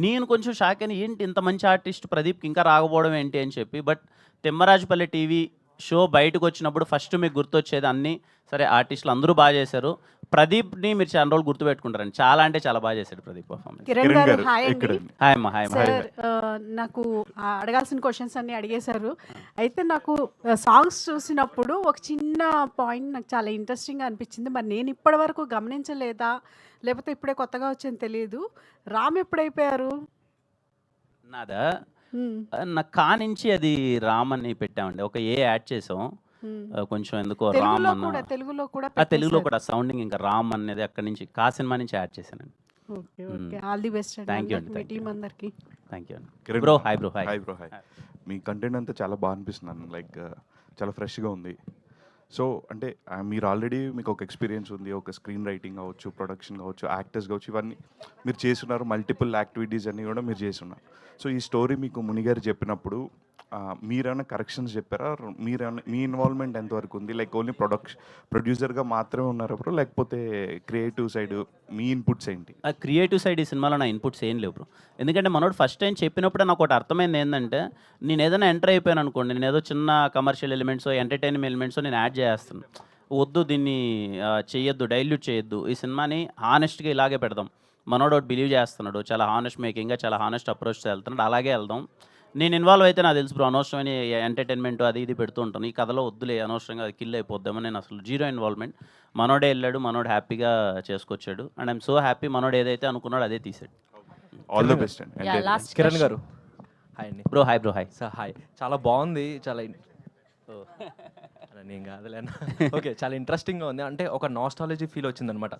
నేను కొంచెం షాక్ అయిన, ఏంటి ఇంత మంచి ఆర్టిస్ట్ ప్రదీప్కి ఇంకా రాకపోవడం ఏంటి అని చెప్పి. బట్ తిమ్మరాజపల్లి టీవీ షో బయటకు వచ్చినప్పుడు ఫస్ట్ మీకు గుర్తొచ్చేది అన్నీ సరే ఆర్టిస్టులు అందరూ బాగా చేశారు, ప్రదీప్ని మీరు చాలా రోజులు గుర్తుపెట్టుకుంటారండి, చాలా అంటే చాలా బాగా చేశాడు ప్రదీప్ పర్ఫార్మెన్స్. కిరణ్ గారు హాయ్ అండి. హాయ్ అమ్మా, హాయ్ అమ్మా. సార్ నాకు అడగాల్సిన క్వశ్చన్స్ అన్ని అడిగేశారు. అయితే నాకు సాంగ్స్ చూసినప్పుడు ఒక చిన్న పాయింట్ నాకు చాలా ఇంట్రెస్టింగ్గా అనిపించింది. మరి నేను ఇప్పటి వరకు గమనించలేదా లేకపోతే ఇప్పుడే కొత్తగా వచ్చని తెలియదు, రామ్ ఎప్పుడైపోయారు? నాదా నా కానించి అది రామ్ అని పెట్టామండి, ఒక ఏ యాడ్ చేసాం కొంచెం ఎందుకో రామ్ అన్న, తెలుగులో కూడా తెలుగులో కూడా సౌండింగ్ ఇంకా రామ్ అనేది అక్కడి నుంచి కా సినిమా నుంచి యాడ్ చేశానండి. Okay okay, all the best thank you అండి మీ టీం అందరికి. థ్యాంక్ యూ అండి. Kiran bro hi bro. Hi hi bro. Hi. మీ కంటెంట్ అంతా చాలా బాగా అనిపిస్తున్నాను, లైక్ చాలా ఫ్రెష్గా ఉంది. సో అంటే మీరు ఆల్రెడీ మీకు ఒక ఎక్స్పీరియన్స్ ఉంది, ఒక స్క్రీన్ రైటింగ్ కావచ్చు, ప్రొడక్షన్ కావచ్చు, యాక్టర్స్ కావచ్చు, ఇవన్నీ మీరు చేస్తున్నారు, మల్టిపుల్ యాక్టివిటీస్ అన్నీ కూడా మీరు చేస్తున్నారు. సో ఈ స్టోరీ మీకు మునిగారు చెప్పినప్పుడు మీరేమైనా కరెక్షన్స్ చెప్పారా? మీరేమైనా మీ ఇన్వాల్వ్మెంట్ ఎంతవరకు ఉంది? లైక్ ఓన్లీ ప్రొడ్యూసర్గా మాత్రమే ఉన్నారు బ్రో, లేకపోతే క్రియేటివ్ సైడ్ మీ ఇన్పుట్స్ ఏంటి? ఆ క్రియేటివ్ సైడ్ ఈ సినిమాలో నా ఇన్పుట్స్ ఏం లేవు బ్రో. ఎందుకంటే మనోడు ఫస్ట్ టైం చెప్పినప్పుడు నాకు ఒకటి అర్థమైంది ఏంటంటే, నేను ఏదైనా ఎంటర్ అయిపోయాను అనుకోండి, నేను ఏదో చిన్న కమర్షియల్ ఎలిమెంట్స్, ఎంటర్టైన్మెంట్ ఎలిమెంట్స్ నేను యాడ్ చేస్తాను. వద్దు దీన్ని చేయొద్దు, డైల్యూట్ చేయొద్దు, ఈ సినిమాని హానెస్ట్గా ఇలాగే పెడదాం. మనోడు ఒకటి బిలీవ్ చేస్తున్నాడు, చాలా హానెస్ట్ మేకింగ్గా చాలా హానెస్ట్ అప్రోచ్తో వెళ్తున్నాడు, అలాగే వెళ్దాం. నేను ఇన్వాల్వ్ అయితే నాకు తెలుసు బ్రో, అనవసరమైన ఎంటర్టైన్మెంట్ అది ఇది పెడుతూ ఉంటాను. ఈ కథలో వద్దులే, అనవసరంగా అది కిల్ అయిపోద్దామని నేను అసలు జీరో ఇన్వాల్వ్మెంట్. మనోడే వెళ్ళాడు, మనోడు హ్యాపీగా చేసుకొచ్చాడు, అండ్ ఐఎమ్ సో హ్యాపీ. మనోడు ఏదైతే అనుకున్నాడు అదే తీసాడు. ఆల్ ది బెస్ట్ అండి. కిరణ్ గారు హాయ్ అండి. Bro hi bro. Hi sir. Hi. చాలా బాగుంది, చాలా నేను కాదులేనా. ఓకే, చాలా ఇంట్రెస్టింగ్గా ఉంది. అంటే ఒక నాస్టాలజీ ఫీల్ వచ్చిందనమాట.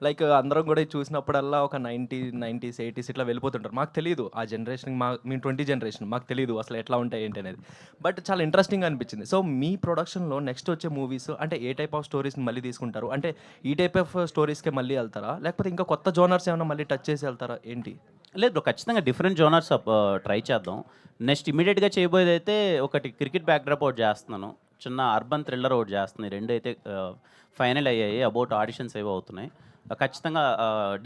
లైక్ అందరం కూడా చూసినప్పుడల్లా ఒక 90s 80s ఇట్లా వెళ్ళిపోతుంటారు. మాకు తెలియదు ఆ జనరేషన్, మేము 20 జనరేషన్, మాకు తెలియదు అసలు ఎట్లా ఉంటాయి ఏంటి అనేది. బట్ చాలా ఇంట్రెస్టింగ్ అనిపించింది. సో మీ ప్రొడక్షన్లో నెక్స్ట్ వచ్చే మూవీస్ అంటే ఏ టైప్ ఆఫ్ స్టోరీస్ని మళ్ళీ తీసుకుంటారు? అంటే ఈ టైప్ ఆఫ్ స్టోరీస్కే మళ్ళీ వెళ్తారా, లేకపోతే ఇంకా కొత్త జోనర్స్ ఏమైనా మళ్ళీ టచ్ చేసి వెళ్తారా ఏంటి? లేదు బ్రో, ఖచ్చితంగా డిఫరెంట్ జోనర్స్ ట్రై చేద్దాం. నెక్స్ట్ ఇమీడియట్గా చేయబోయేది అయితే ఒకటి క్రికెట్ బ్యాక్డ్రాప్ ఒకటి చేస్తున్నాను, చిన్న అర్బన్ థ్రిల్లర్ ఒకటి చేస్తున్నాయి. రెండు అయితే ఫైనల్ అయ్యాయి, అబౌట్ ఆడిషన్స్ ఏవో అవుతున్నాయి. ఖచ్చితంగా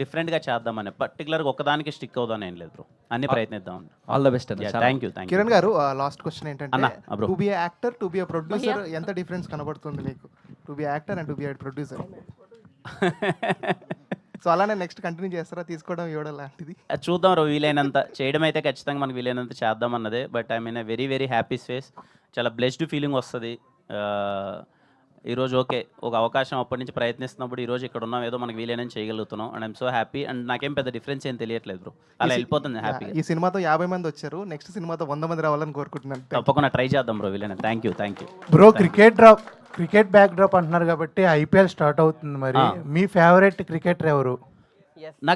డిఫరెంట్గా చేద్దామని, పర్టికులర్గా ఒకదానికి స్టిక్ అవుదాం ఏం లేదు బ్రో, అన్ని ప్రయత్నిద్దాం. All the best. Thank you. Kiran గారు లాస్ట్ క్వశ్చన్ ఏంటంటే, bro. To be actor, to be a producer ఎంత డిఫరెన్స్ కనబడుతుంది మీకు? To be actor and to be producer. So అలానే నెక్స్ట్ కంటిన్యూ చేస్తారా, తీసుకోవడం ఇవ్వడం లాంటిది? చూద్దాం రో, వీలైనంత చేయడం అయితే ఖచ్చితంగా మనకు వీలైనంత చేద్దాం అన్నదే. But I mean very very happy space, చాలా బ్లెస్డ్ ఫీలింగ్ వస్తుంది. ఈరోజు ఓకే, ఒక అవకాశం అప్పటి నుంచి ప్రయత్నిస్తున్నప్పుడు ఈరోజు ఇక్కడ ఉన్నాం, ఏదో మనకు వీలైనా చేయగలుగుతున్నాం. And I'm so happy. And నాకేం పెద్ద డిఫరెన్స్ ఏం తెలియట్లేదు బ్రో, అలా వెళ్ళిపోతుంది హ్యాపీ. ఈ సినిమాతో 50 మంది వచ్చారు, నెక్స్ట్ సినిమాతో 100 మంది రావాలని కోరుకుంటున్నాను. తప్పకుండా ట్రై చేద్దాం బ్రో, వీలైనా. Thank you. Bro cricket backdrop అంటున్నారు కాబట్టి ఐపీఎల్ స్టార్ట్ అవుతుంది, మరి మీ ఫేవరెట్ క్రికెటర్ ఎవరు?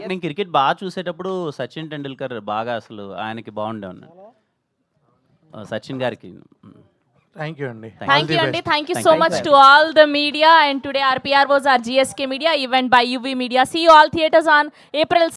నేను క్రికెట్ బాగా చూసేటప్పుడు సచిన్ టెండూల్కర్ బాగా, అసలు ఆయనకి బాగుండే ఉన్నాడు, సచిన్ గారికి. Thank you అండి. Thank you so much to all the media, and today RPR was our GSK Media event by UV Media. See you all theaters on April